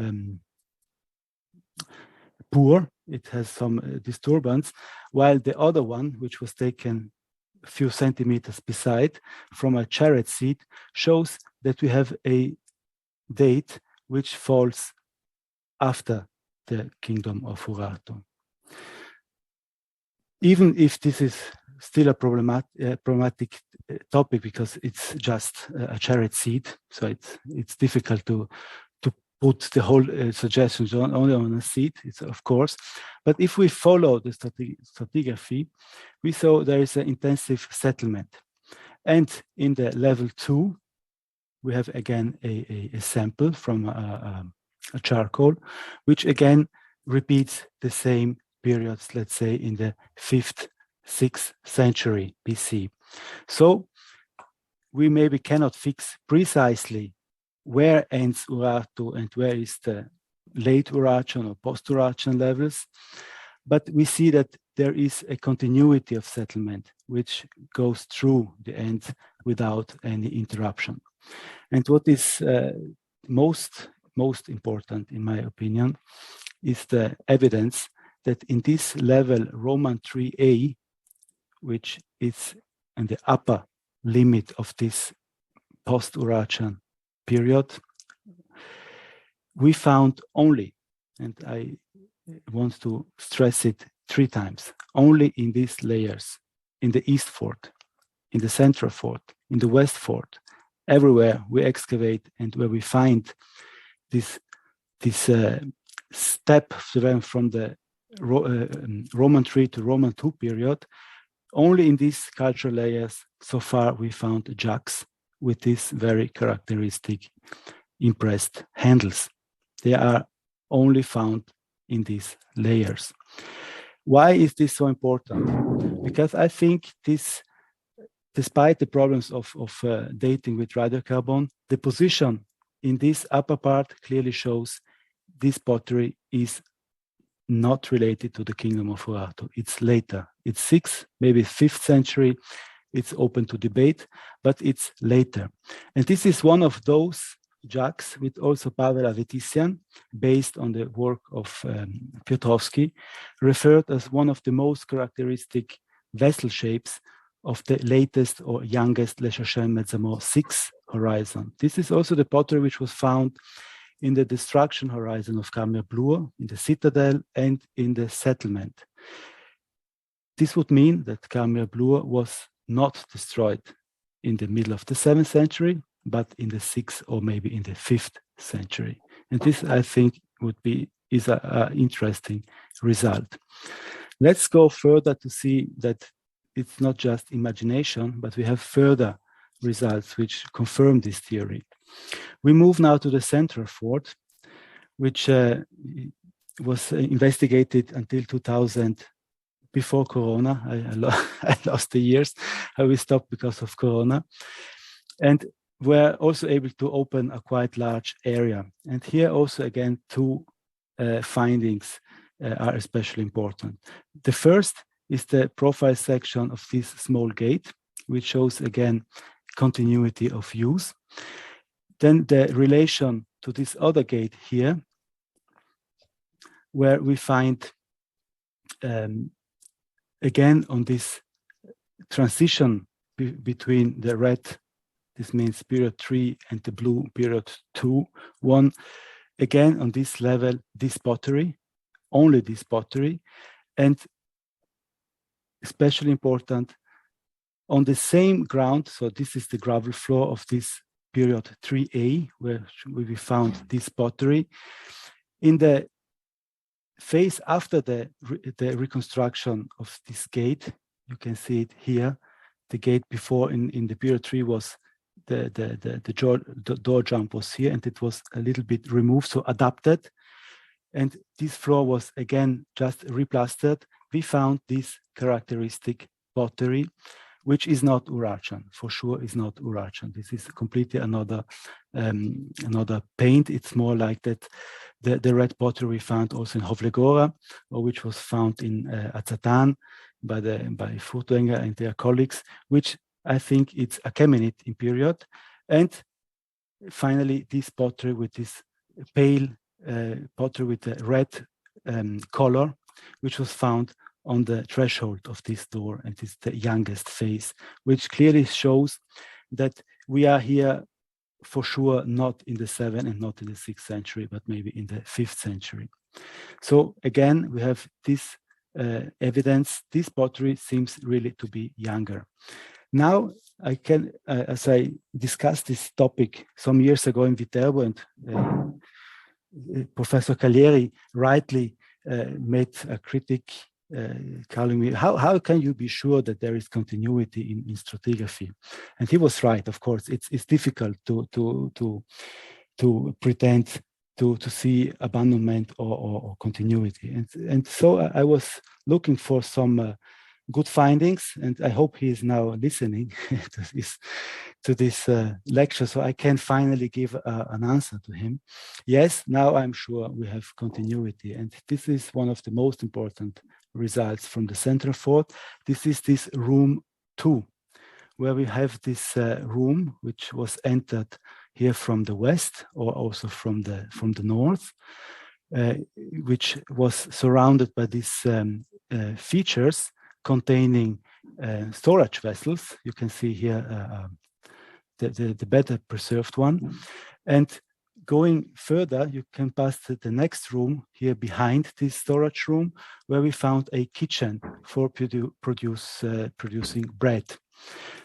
poor. It has some disturbance, while the other one, which was taken a few centimeters beside from a charret seed, shows that we have a date which falls after the kingdom of Urartu. Even if this is still a problematic topic because it's just a charret seed, so it's difficult to put the whole suggestions only on a seed, it's of course. But if we follow the stratigraphy, we saw there is an intensive settlement. And in the level 2, we have again a sample from a charcoal, which again repeats the same periods, let's say in the 5th, 6th century BC. So we maybe cannot fix precisely where ends Urartu and where is the late Urartian or post-Urartian levels, but we see that there is a continuity of settlement which goes through the end without any interruption. And what is most important, in my opinion, is the evidence that in this level Roman 3a, which is in the upper limit of this post-Urartian period, we found only, and I want to stress it 3 times, only in these layers, in the East Fort, in the Central Fort, in the West Fort, everywhere we excavate and where we find this step from the Roman 3 to Roman 2 period, only in these cultural layers so far we found jugs with this very characteristic impressed handles. They are only found in these layers. Why is this so important? Because I think this, despite the problems of dating with radiocarbon, the position in this upper part clearly shows this pottery is not related to the kingdom of Urartu. It's later. It's 6th, maybe 5th century. It's open to debate, but it's later. And this is one of those jugs with also Pavel Avetisian, based on the work of Piotrowski, referred as one of the most characteristic vessel shapes of the latest or youngest Le Chachenne-Mezzamore 6 horizon. This is also the pottery which was found in the destruction horizon of Camir-Blur, in the citadel, and in the settlement. This would mean that Camir-Blur was not destroyed in the middle of the 7th century, but in the 6th or maybe in the 5th century. And this, I think, is an interesting result. Let's go further to see that it's not just imagination, but we have further results which confirm this theory. We move now to the Central Fort, which was investigated until 2000. Before Corona, I lost the years. We stopped because of Corona. And we're also able to open a quite large area. And here also, again, 2 findings are especially important. The first is the profile section of this small gate, which shows, again, continuity of use. Then the relation to this other gate here, where we find again, on this transition between the red, this means period 3, and the blue, period 2, 1, again, on this level, this pottery, only this pottery. And especially important, on the same ground, so this is the gravel floor of this period 3A, where we found this pottery. In the phase after the reconstruction of this gate, you can see it here. The gate before in the period 3 was the door jump was here, and it was a little bit removed, so adapted. And this floor was again just replastered. We found this characteristic pottery, which is not Urartian, for sure is not Urartian. This is completely another paint. It's more like that the red pottery we found also in Hovlegora, or which was found in Azatan by Furtwängler and their colleagues, which I think it's Achaemenid in period. And finally, this pottery with this pale pottery with a red color, which was found on the threshold of this door, and it's the youngest phase, which clearly shows that we are here for sure not in the 7th and not in the 6th century, but maybe in the 5th century. So again, we have this evidence. This pottery seems really to be younger. Now I can, as I discussed this topic some years ago in Viterbo, and Professor Caglieri rightly made a critic calling me, how can you be sure that there is continuity in stratigraphy? And he was right. Of course, it's difficult to pretend to see abandonment or continuity. And so I was looking for some good findings, and I hope he is now listening to this lecture, so I can finally give an answer to him. Yes, now I'm sure we have continuity, and this is one of the most important results from the central fort. This is this room 2, where we have this room which was entered here from the west, or also from the north, which was surrounded by these features containing storage vessels. You can see here the better preserved one. And going further, you can pass to the next room here behind this storage room, where we found a kitchen for producing bread.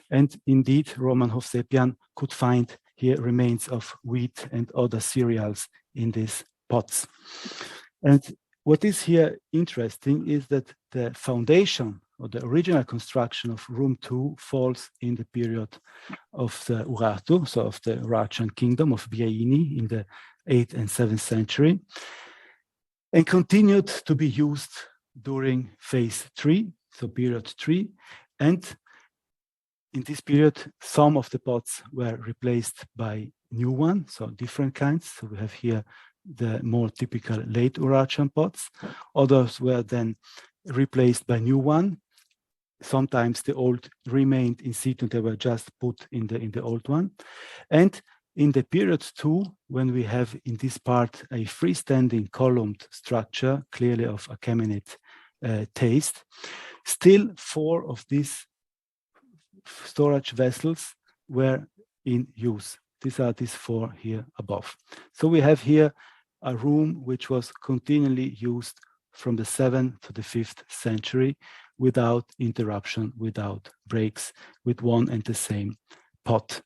And indeed, Roman Hovsepian could find here remains of wheat and other cereals in these pots. And what is here interesting is that the foundation or the original construction of room 2 falls in the period of the Urartu, so of the Urartian kingdom of Biaini in the 8th and 7th century, and continued to be used during phase 3, so period 3. And in this period, some of the pots were replaced by new ones, so different kinds. So we have here the more typical late Urartian pots. Others were then replaced by new one. Sometimes the old remained in situ, they were just put in the old one. And in the period 2, when we have in this part a freestanding columned structure, clearly of Achaemenid taste, still 4 of these storage vessels were in use. These are these 4 here above. So we have here a room which was continually used from the 7th to the 5th century without interruption, without breaks, with one and the same pot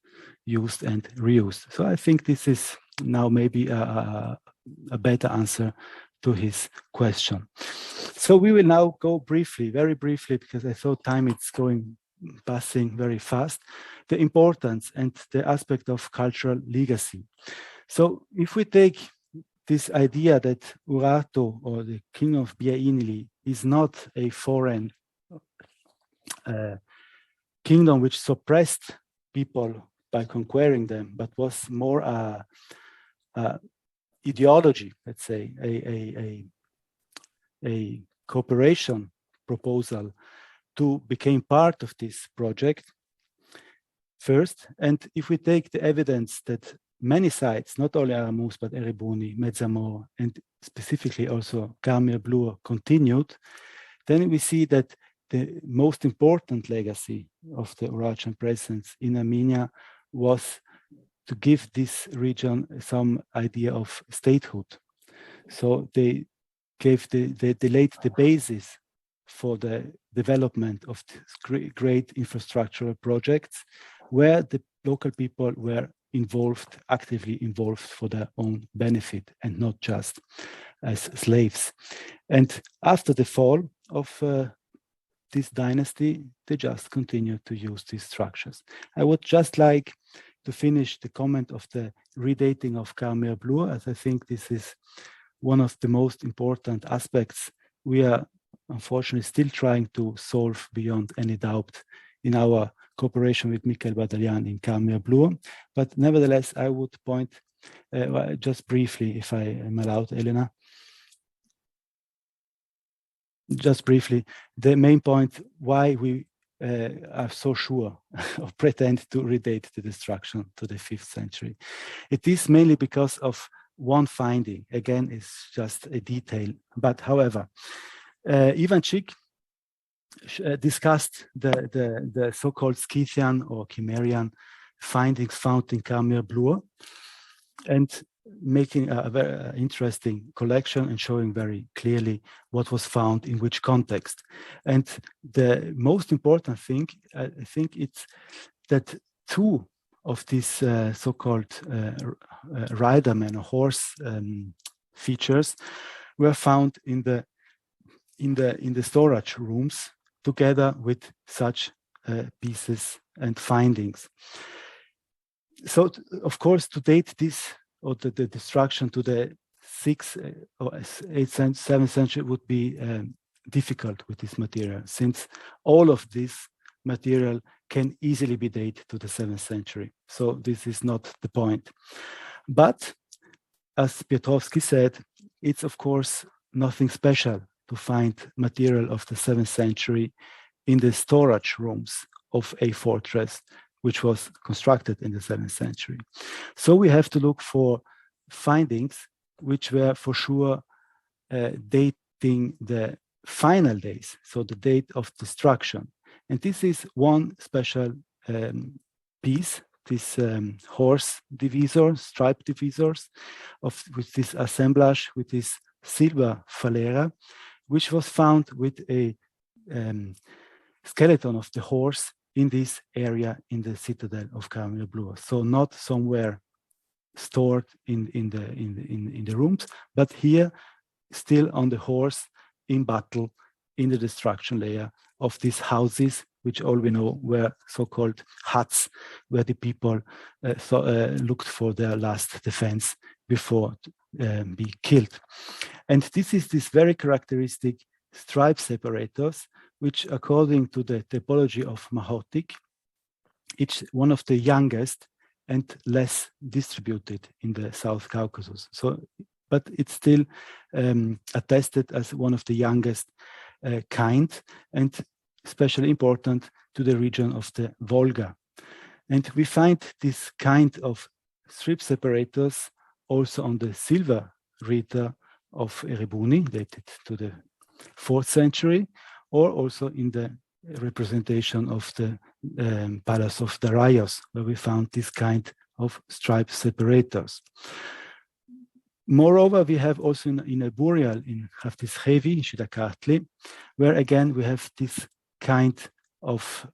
used and reused. So I think this is now maybe a better answer to his question. So we will now go briefly, very briefly, because I thought time is passing very fast, the importance and the aspect of cultural legacy. So if we take this idea that Urartu, or the king of Biainili, is not a foreign kingdom which suppressed people by conquering them, but was more a ideology, let's say, a cooperation proposal to become part of this project first. And if we take the evidence that many sites, not only Aramus, but Erebuni, Mezzamor, and specifically also Garmier Blur continued, then we see that the most important legacy of the Urartian presence in Armenia was to give this region some idea of statehood. So they laid the basis for the development of great infrastructural projects where the local people were involved, actively involved for their own benefit and not just as slaves. And after the fall of this dynasty, they just continued to use these structures. I would just like to finish the comment of the redating of Khmer Blue, as I think this is one of the most important aspects we are unfortunately still trying to solve beyond any doubt in our cooperation with Michael Badalian in Khmer Blue. But nevertheless, I would point just briefly, if I am allowed, Elena, just briefly, the main point why we are so sure or pretend to redate the destruction to the 5th century. It is mainly because of one finding. Again, it's just a detail, but however, Ivan Chik discussed the so-called Scythian or Cimmerian findings found in Khmer Blue, and making a very interesting collection and showing very clearly what was found in which context. And the most important thing, I think, it's that two of these so-called ridermen or horse features were found in the storage rooms together with such pieces and findings. So, of course, to date this or the destruction to the 6th or 8th, 7th century would be difficult with this material, since all of this material can easily be dated to the 7th century. So this is not the point. But as Piotrowski said, it's of course nothing special to find material of the 7th century in the storage rooms of a fortress which was constructed in the 7th century. So we have to look for findings which were for sure dating the final days, so the date of destruction. And this is one special piece, this horse divisor, stripe divisors, with this assemblage, with this silver phalera, which was found with a skeleton of the horse in this area in the citadel of Khmer Blue. So not somewhere stored in the rooms, but here still on the horse in battle in the destruction layer of these houses, which all we know were so-called huts, where the people looked for their last defense before being killed. And this is this very characteristic stripe separators, which according to the typology of Mahotic, it's one of the youngest and less distributed in the South Caucasus. So, but it's still attested as one of the youngest kind, and especially important to the region of the Volga. And we find this kind of strip separators also on the silver wreath of Erebuni, dated to the 4th century, or also in the representation of the Palace of Darius, where we found this kind of stripe separators. Moreover, we have also in a burial in Haftis-Hevi, in Shidakatli, where again we have this kind of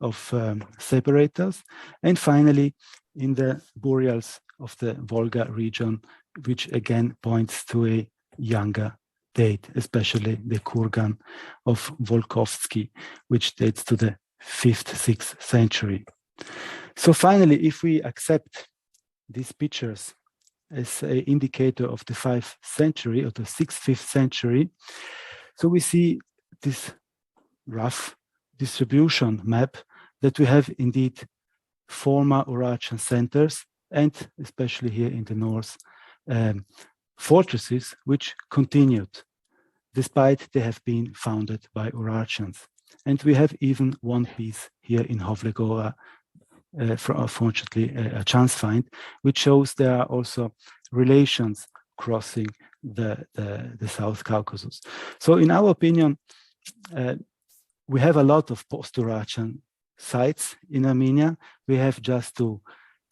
separators. And finally, in the burials of the Volga region, which again points to a younger date, especially the kurgan of Volkovsky, which dates to the 5th, 6th century. So finally, if we accept these pictures as an indicator of the 5th century or the 6th, 5th century, so we see this rough distribution map that we have indeed former Urartian centers, and especially here in the north, fortresses which continued despite they have been founded by Urartians. And we have even one piece here in Hovlegora, fortunately a chance find, which shows there are also relations crossing the South Caucasus. So in our opinion, we have a lot of post-Urartian sites in Armenia. We have just to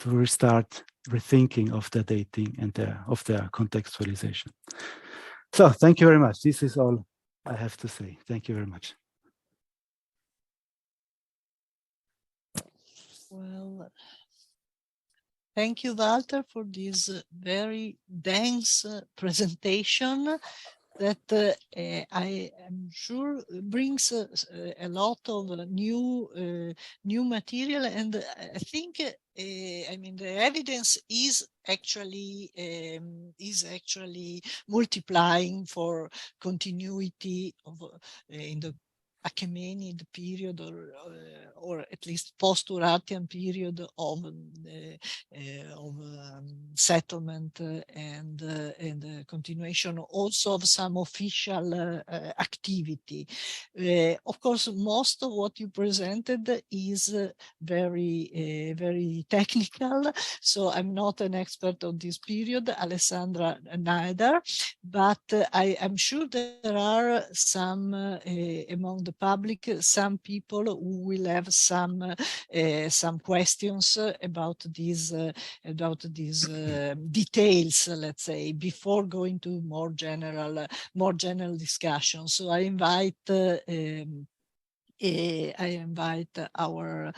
restart rethinking of the dating and of their contextualization. So thank you very much. This is all I have to say. Thank you very much. Well, thank you, Walter, for this very dense presentation that I am sure brings a lot of new material, and I think I mean the evidence is actually multiplying for continuity of in the Achaemenid period or at least post-Urartian period of settlement and continuation also of some official activity. Of course, most of what you presented is very technical, so I'm not an expert on this period, Alessandra neither, but I am sure there are some among the public, some people who will have some questions about these details, let's say, before going to more general discussion. So I invite our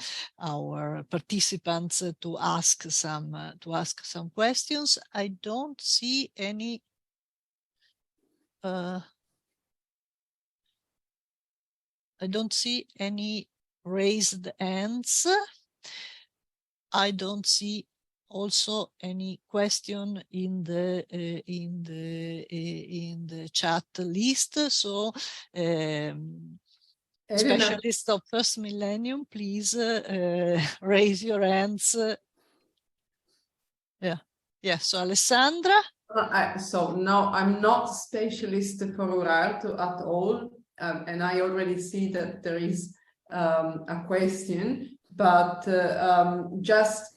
participants to ask some questions. I don't see any raised hands. I don't see also any question in the chat list. So specialists of first millennium, please raise your hands. Yeah. So Alessandra. So no, I'm not specialist for Urartu at all, and I already see that there is a question, but just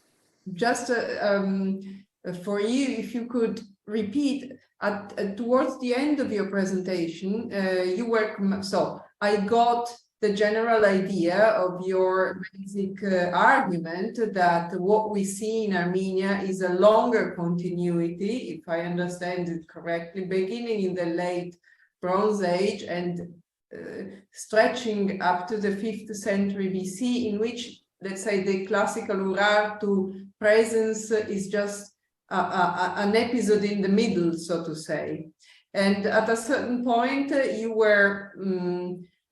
for you, if you could repeat towards the end of your presentation, you were so I got the general idea of your basic argument that what we see in Armenia is a longer continuity, if I understand it correctly, beginning in the late Bronze Age and stretching up to the 5th century BC, in which, let's say, the classical Urartu presence is just an episode in the middle, so to say. And at a certain point, you were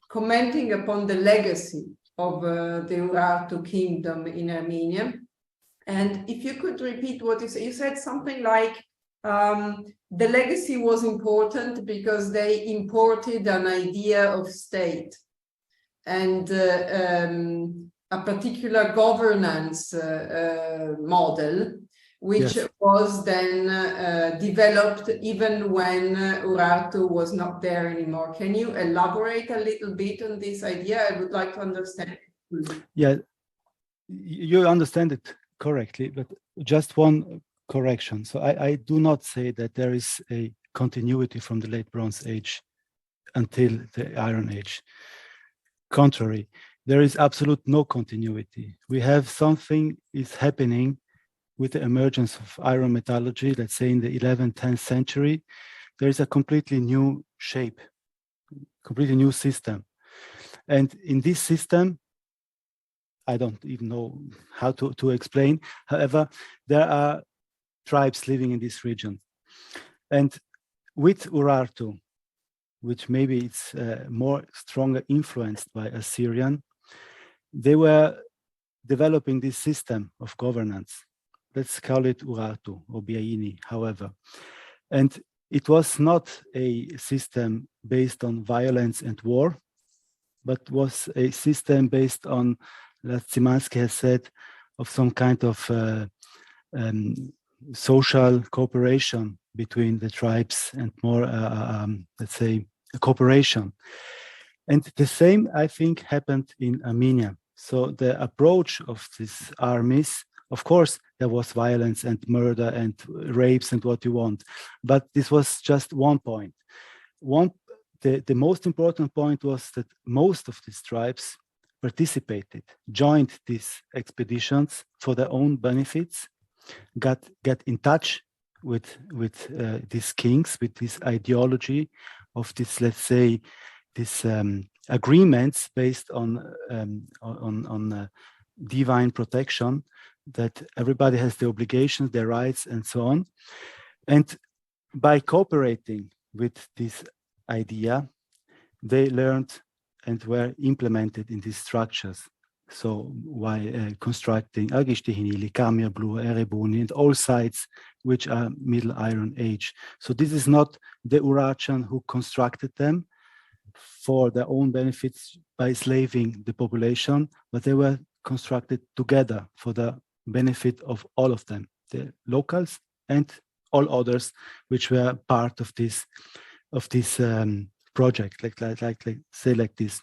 commenting upon the legacy of the Urartu kingdom in Armenia. And if you could repeat what you said something like the legacy was important because they imported an idea of state and a particular governance model, which yes, was then developed even when Urartu was not there anymore. Can you elaborate a little bit on this idea? I would like to understand it. Yeah, you understand it correctly, but just one correction. So I do not say that there is a continuity from the late Bronze Age until the Iron Age. Contrary, there is absolute no continuity. We have something is happening with the emergence of iron metallurgy, let's say in the 11th, 10th century. There is a completely new shape, completely new system. And in this system, I don't even know how to explain. However, there are tribes living in this region. And with Urartu, which maybe it's more stronger influenced by Assyrian, they were developing this system of governance. Let's call it Urartu or Biaini, however. And it was not a system based on violence and war, but was a system based on, as Szymanski has said, of some kind of social cooperation between the tribes and more, let's say, a cooperation. And the same, I think, happened in Armenia. So the approach of these armies, of course, there was violence and murder and rapes and what you want, but this was just one point. The most important point was that most of these tribes participated, joined these expeditions for their own benefits, got in touch with these kings, with this ideology of this, let's say, this agreements based on divine protection, that everybody has the obligations, their rights, and so on. And by cooperating with this idea, they learned and were implemented in these structures. So by constructing Argishti I, Kamia Blue, Erebuni, and all sites which are Middle Iron Age. So this is not the Urartian who constructed them for their own benefits by slaving the population, but they were constructed together for the benefit of all of them, the locals and all others which were part of this project, like this.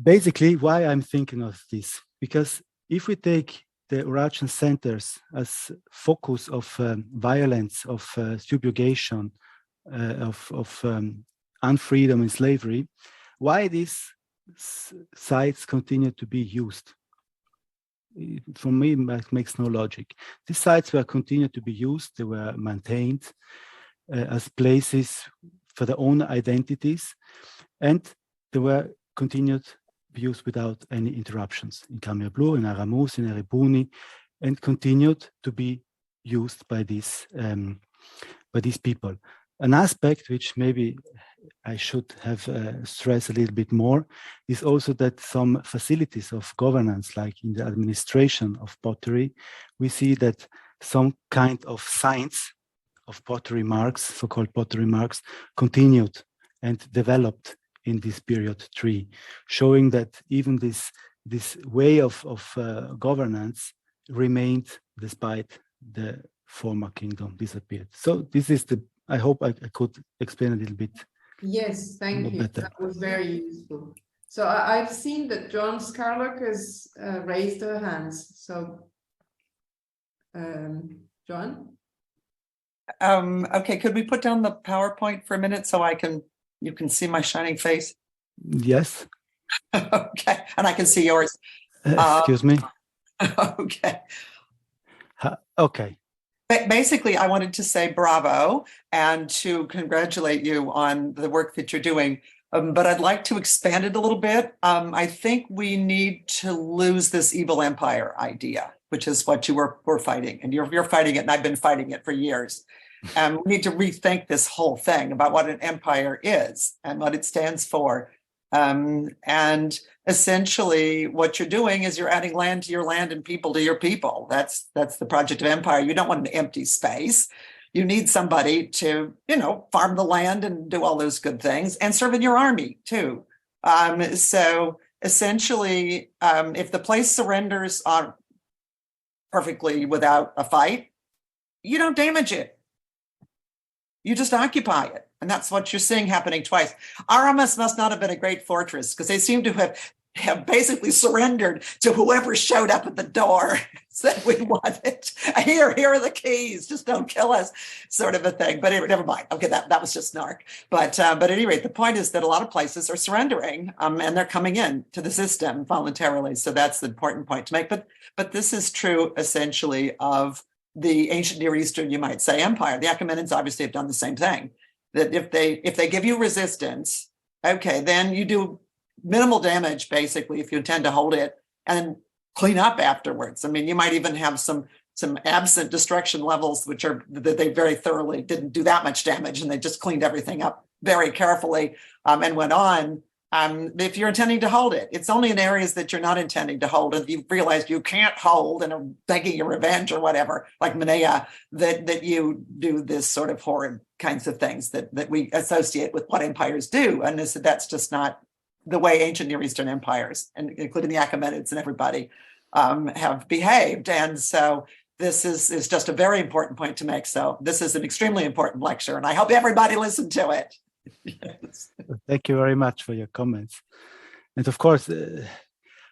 Basically, why I'm thinking of this, because if we take the Urartian centers as focus of violence, of subjugation, of unfreedom and slavery, why these sites continue to be used? For me, it makes no logic. These sites were continued to be used, they were maintained as places for their own identities, and they were continued to be used without any interruptions in Kamia Blue, in Aramus, in Erebuni, and continued to be used by these people. An aspect which maybe I should have stressed a little bit more is also that some facilities of governance, like in the administration of pottery, we see that some kind of signs of pottery marks, so-called pottery marks, continued and developed in this period 3, showing that even this way of governance remained despite the former kingdom disappeared. So this is I hope I could explain a little bit. Yes, thank you. Better. That was very useful. So I've seen that John Scarlock has raised her hands. So, John? Okay, could we put down the PowerPoint for a minute so you can see my shining face? Yes. Okay, and I can see yours. Excuse me. Okay. Okay. Basically, I wanted to say bravo and to congratulate you on the work that you're doing. But I'd like to expand it a little bit. I think we need to lose this evil empire idea, which is what we're fighting. And you're fighting it, and I've been fighting it for years. We need to rethink this whole thing about what an empire is and what it stands for. And essentially what you're doing is you're adding land to your land and people to your people. That's the project of empire. You don't want an empty space. You need somebody to, farm the land and do all those good things and serve in your army too. So essentially, if the place surrenders perfectly without a fight, you don't damage it. You just occupy it. And that's what you're seeing happening twice. Aramus must not have been a great fortress because they seem to have basically surrendered to whoever showed up at the door, said we want it. Here are the keys, just don't kill us, sort of a thing. But never mind. Okay, that was just snark. But at any rate, the point is that a lot of places are surrendering and they're coming in to the system voluntarily. So that's the important point to make. But this is true essentially of the ancient Near Eastern, you might say, empire. The Achaemenids obviously have done the same thing. That if they give you resistance, okay, then you do minimal damage basically if you intend to hold it and clean up afterwards. I mean, you might even have some absent destruction levels, which are that they very thoroughly didn't do that much damage and they just cleaned everything up very carefully and went on. If you're intending to hold it, it's only in areas that you're not intending to hold and you've realized you can't hold and are begging your revenge or whatever, like Manea, that you do this sort of horrid kinds of things that we associate with what empires do. And that's just not the way ancient Near Eastern empires, and including the Achaemenids and everybody, have behaved. And so this is just a very important point to make. So this is an extremely important lecture, and I hope everybody listened to it. Yes. Thank you very much for your comments. And of course,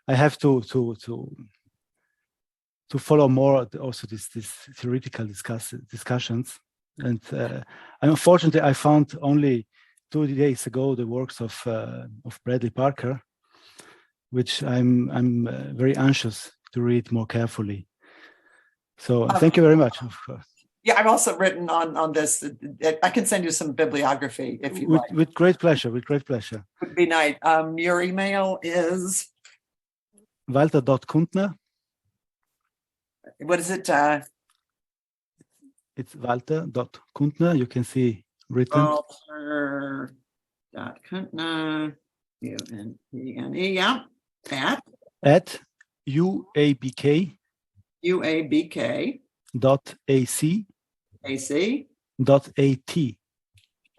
I have to follow more also this theoretical discussions. And unfortunately, I found only 2 days ago the works of Bradley Parker, which I'm very anxious to read more carefully. So thank you very much. Of course. Yeah, I've also written on this. I can send you some bibliography if you like. With great pleasure. With great pleasure. Would be nice. Your email is Walter.Kuntner. What is it? It's Walter.Kuntner. You can see written. Walter.Kuntner, U-N-T-N-E, yeah, at UABK dot AC AC dot AT.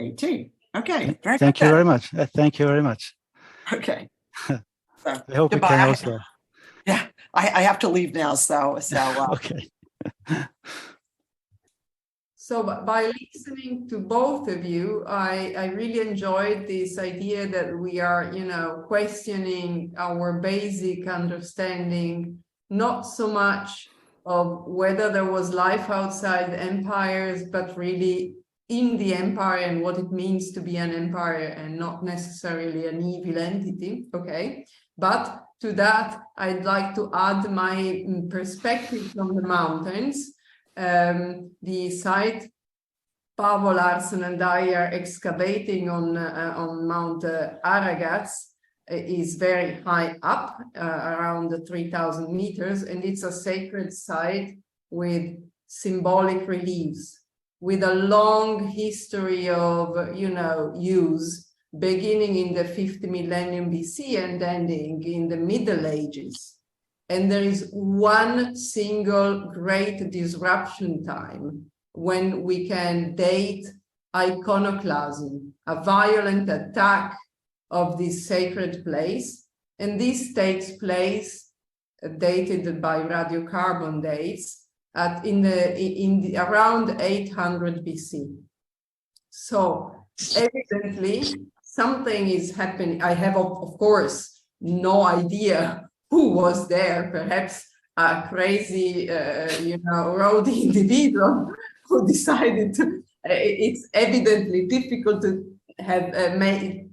AT. Okay. Thank you very much. Thank you very much. Okay. So, I hope we goodbye. can also. Yeah, I have to leave now. So Okay. So by listening to both of you, I really enjoyed this idea that we are, questioning our basic understanding, not so much of whether there was life outside empires, but really in the empire and what it means to be an empire and not necessarily an evil entity. Okay. But to that, I'd like to add my perspective from the mountains. The site Paavo Larsen and I are excavating on Mount Ararat is very high up, around 3,000 meters, and it's a sacred site with symbolic reliefs, with a long history of, use, beginning in the 5th millennium BC and ending in the Middle Ages. And there is one single great disruption time when we can date iconoclasm, a violent attack of this sacred place. And this takes place, dated by radiocarbon dates, around 800 BC. So evidently something is happening. I have, of course, no idea who was there, perhaps a crazy, rowdy individual who decided to. It's evidently difficult to have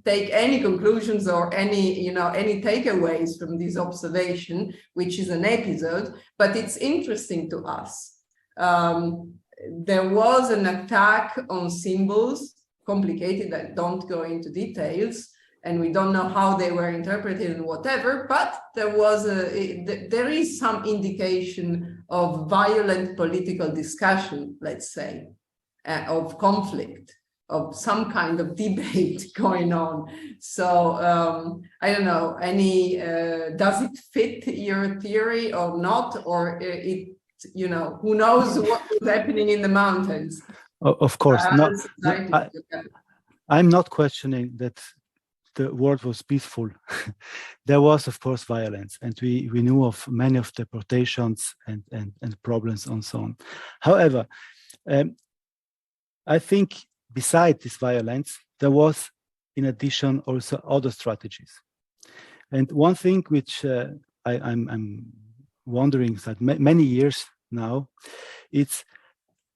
take any conclusions or any takeaways from this observation, which is an episode, but it's interesting to us. There was an attack on symbols, complicated, I don't go into details, and we don't know how they were interpreted and whatever, but there is some indication of violent political discussion, let's say, of conflict, of some kind of debate going on. So I don't know, does it fit your theory or not? Or who knows what is happening in the mountains? Of course, I'm not questioning that the world was peaceful. There was, of course, violence, and we knew of many of deportations and problems and so on. However, I think beside this violence, there was, in addition, also other strategies. And one thing which I'm wondering that many years now, it's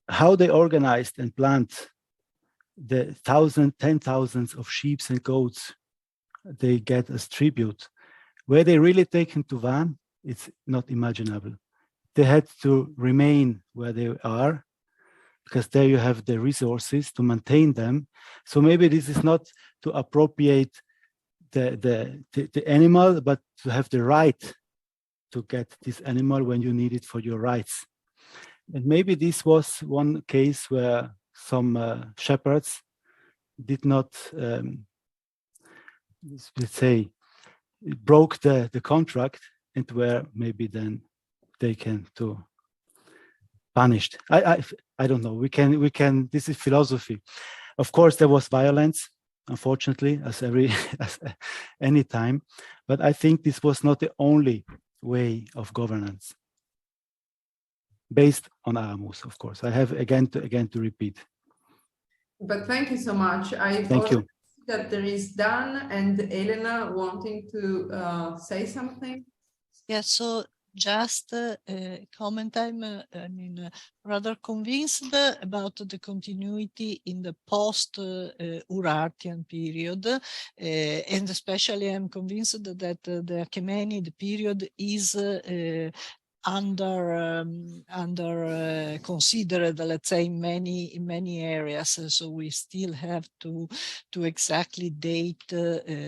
how they organized and planned the 10,000s of sheep and goats they get as tribute. Were they really taken to Van? It's not imaginable. They had to remain where they are, because there you have the resources to maintain them. So maybe this is not to appropriate the animal, but to have the right to get this animal when you need it for your rights. And maybe this was one case where some shepherds did not, let's say, broke the contract, and were maybe then taken to punished. I don't know. We can. This is philosophy. Of course, there was violence, unfortunately, as any time. But I think this was not the only way of governance, based on Aramus, of course. I have again to repeat. But thank you so much. Thank you. That there is Dan and Elena wanting to say something. Yeah. So just a comment. I'm rather convinced about the continuity in the post-Urartian period, and especially I'm convinced that the Achaemenid period is under considered, let's say, in many areas. So we still have to exactly date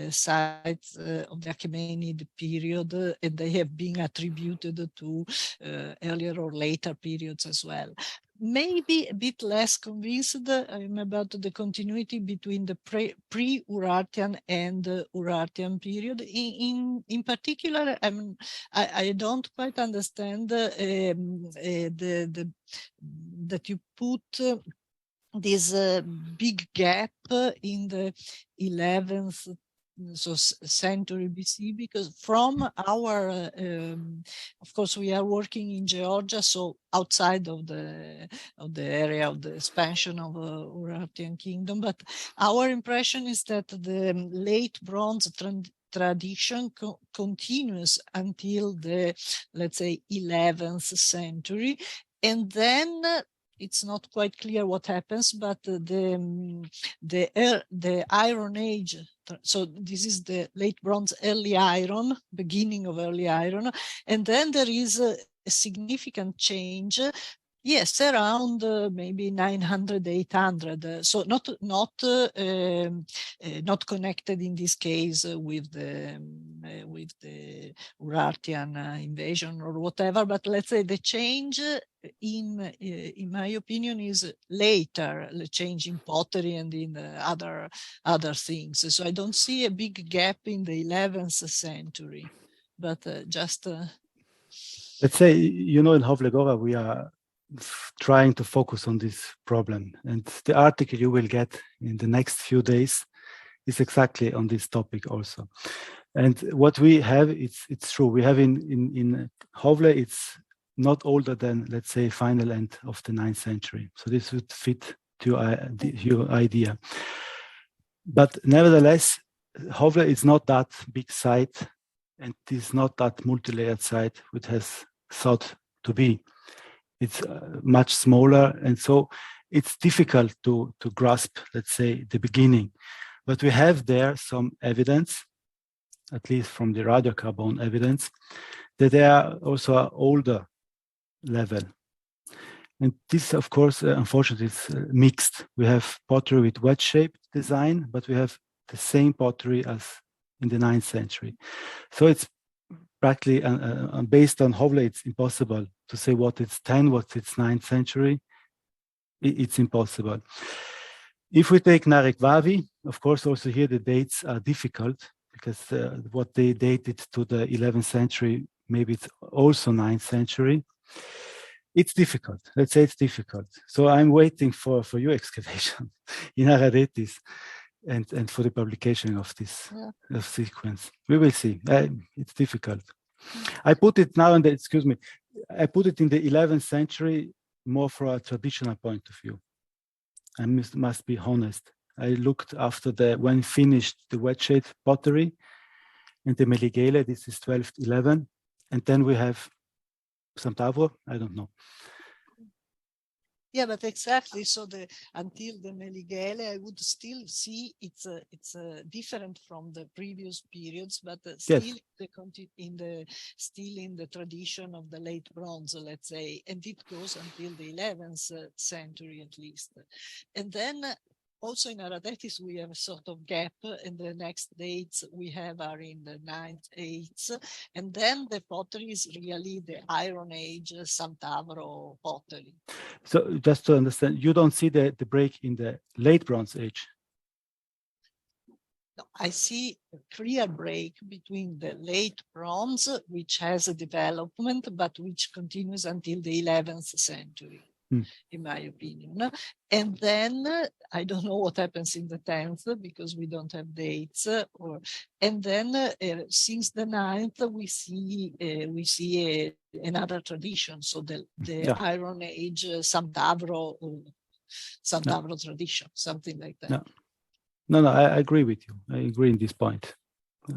sites of the Achaemenid period, and they have been attributed to earlier or later periods as well. Maybe a bit less convinced I'm about the continuity between the pre-Urartian and Urartian period. In particular, I don't quite understand that you put this big gap in the 11th century BC, because from our, of course, we are working in Georgia, so outside of the area of the expansion of Urartian kingdom, but our impression is that the late Bronze tradition continues until the, let's say, 11th century, and then it's not quite clear what happens, but the Iron Age, so this is the late Bronze, early Iron, beginning of early Iron, and then there is a significant change. Yes, around maybe 900, 800. So not connected in this case with the Urartian invasion or whatever. But let's say the change, in my opinion, is later. The change in pottery and in other things. So I don't see a big gap in the 11th century, but just. Let's say, in Hovlegora we are trying to focus on this problem, and the article you will get in the next few days is exactly on this topic also. And what we have, it's true, we have in Hovle, it's not older than, let's say, final end of the 9th century. So this would fit to your idea. But nevertheless, Hovle is not that big site, and it is not that multi-layered site which has thought to be. It's much smaller, and so it's difficult to grasp, let's say, the beginning. But we have there some evidence, at least from the radiocarbon evidence, that they are also an older level. And this, of course, unfortunately, is mixed. We have pottery with wedge-shaped design, but we have the same pottery as in the 9th century. So it's practically, based on Hovle, it's impossible to say what it's 10, what it's 9th century. It's impossible. If we take Narek Vavi, of course, also here the dates are difficult, because what they dated to the 11th century, maybe it's also 9th century. It's difficult. Let's say it's difficult. So I'm waiting for your excavation in Ararat and for the publication of this sequence. We will see. It's difficult. I put it now in the, excuse me, I put it in the 11th century more for a traditional point of view. I must be honest. I looked after when finished the wedge-shaped pottery and the Meligele, this is 12th, 11th, and then we have some Tavro, I don't know. Yeah, but exactly. So until the Meligele, I would still see it's different from the previous periods, but still yes. Still in the tradition of the late Bronze, let's say, and it goes until the 11th century at least. And then also in Ararat we have a sort of gap, and the next dates we have are in the 9th, 8th, and then the pottery is really the Iron Age, Sant'Avro pottery. So just to understand, you don't see the break in the late Bronze Age? No, I see a clear break between the late Bronze, which has a development, but which continues until the 11th century. In my opinion. And then I don't know what happens in the 10th, because we don't have dates. And then since the 9th, we see another tradition. So the Iron Age, Sant'Avro tradition, something like that. No, I agree with you. I agree in this point.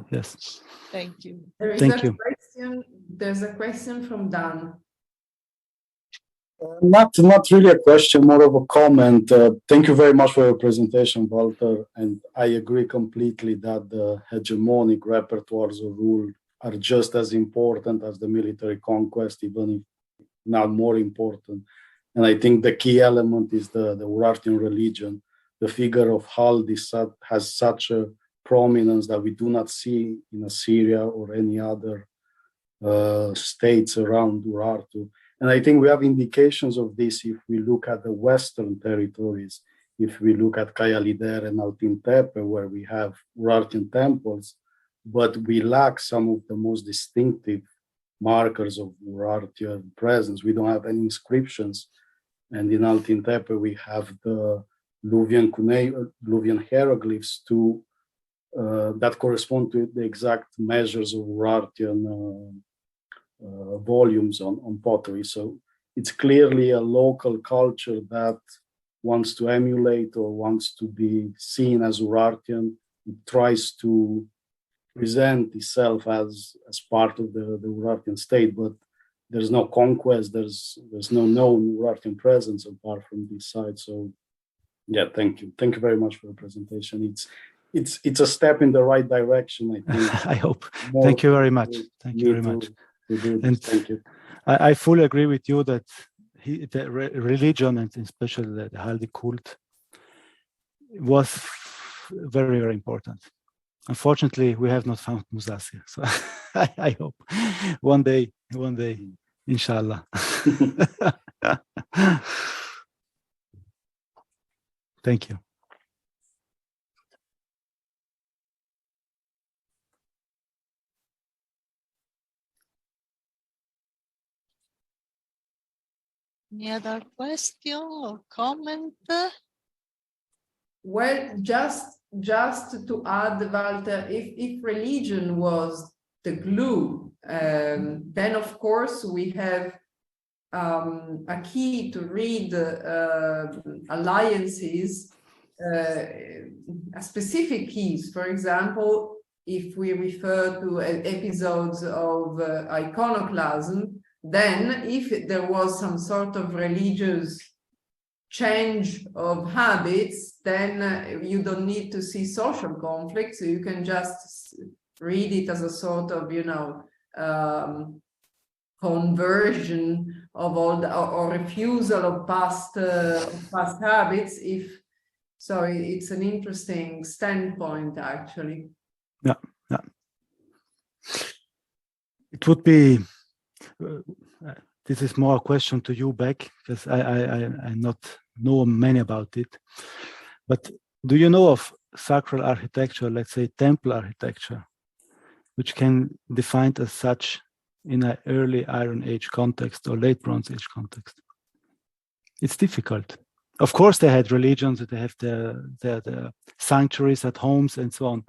Yes. Thank you. There's a question from Dan. Not really a question, more of a comment. Thank you very much for your presentation, Walter. And I agree completely that the hegemonic repertoires of rule are just as important as the military conquest, even if not more important. And I think the key element is the Urartian religion. The figure of Haldi has such a prominence that we do not see in Assyria or any other states around Urartu. And I think we have indications of this if we look at the Western territories, if we look at Kayalider and Altintepe, where we have Urartian temples, but we lack some of the most distinctive markers of Urartian presence. We don't have any inscriptions. And in Altintepe, we have the Luvian hieroglyphs that correspond to the exact measures of Urartian volumes on pottery. So it's clearly a local culture that wants to emulate or wants to be seen as Urartian. It tries to present itself as part of the Urartian state, but there's no conquest, there's no known Urartian presence apart from this side. So yeah, thank you very much for the presentation. It's a step in the right direction, I think. I hope. Thank you very much. Thank you very much. And thank you. I fully agree with you that the religion, and especially the Haldi cult, was very, very important. Unfortunately, we have not found Musasia, so I hope one day, inshallah. Thank you. Any other question or comment? Well, just to add, Walter, if religion was the glue, then of course we have a key to read alliances, specific keys. For example, if we refer to episodes of iconoclasm, then if there was some sort of religious change of habits, then you don't need to see social conflict, so you can just read it as a sort of, conversion of all the, or refusal of past habits. So it's an interesting standpoint, actually. Yeah. It would be. This is more a question to you, Beck, because I not know many about it. But do you know of sacral architecture, let's say temple architecture, which can be defined as such in an early Iron Age context or late Bronze Age context? It's difficult. Of course, they had religions, they have the sanctuaries at homes and so on.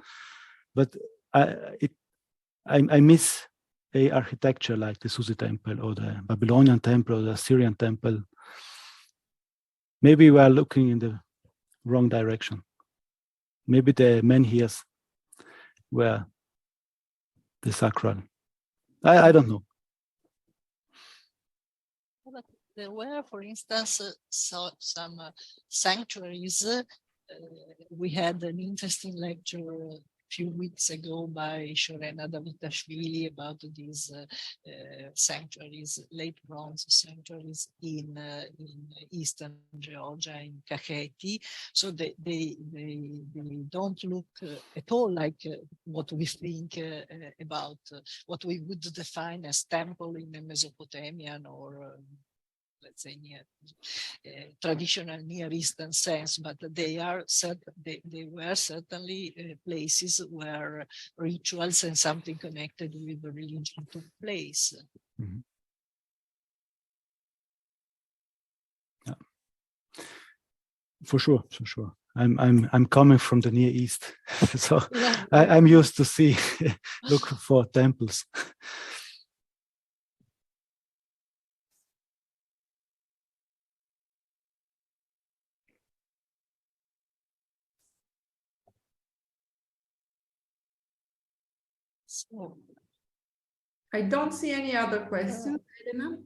But I miss a architecture like the Susi temple or the Babylonian temple or the Assyrian temple. Maybe we are looking in the wrong direction. Maybe the menhirs were the sacral. I don't know. But there were, for instance, some sanctuaries. We had an interesting lecture few weeks ago by Shorena Davitashvili about these sanctuaries, late bronze sanctuaries in eastern Georgia, in Kakheti. So they don't look at all like what we think about what we would define as temple in the Mesopotamian or let's say traditional Near Eastern sense, but they were certainly places where rituals and something connected with the religion took place. Mm-hmm. Yeah. For sure. I'm coming from the Near East, so yeah. I'm used to look for temples. So I don't see any other questions, Elena.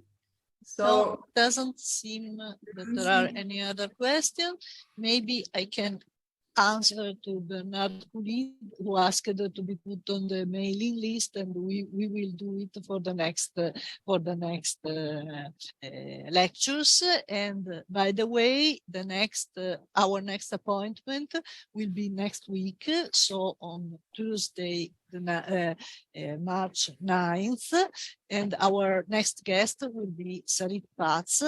So it doesn't seem that there are any other questions. Maybe I can answer to Bernard Poulin, who asked to be put on the mailing list, and we will do it for the next lectures. And by the way, our next appointment will be next week, so on Tuesday, March 9th, and our next guest will be Sarit Paz.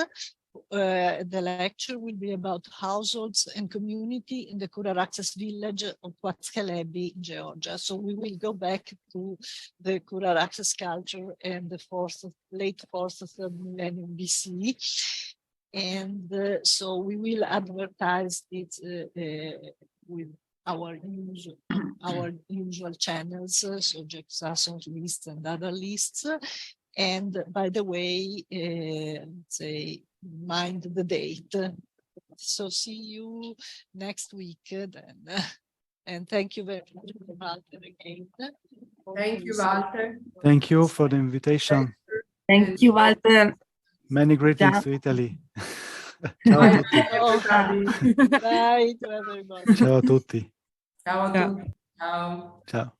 The lecture will be about households and community in the Kura-Araxes village of Quetzalcoatl, Georgia. So we will go back to the Kura-Araxes culture and the late 4th, 3rd millennium BC. And so we will advertise it with our usual channels, so Jack Sasson's list and other lists. And by the way, let's say, mind the date. So see you next week then. And thank you very much, Walter, again. Thank you, Walter. Thank you for the invitation. Thank you, Walter. Many greetings to Italy. Ciao a tutti. Everybody. Bye to everybody. Ciao a tutti. Ciao a tutti. Ciao. Ciao.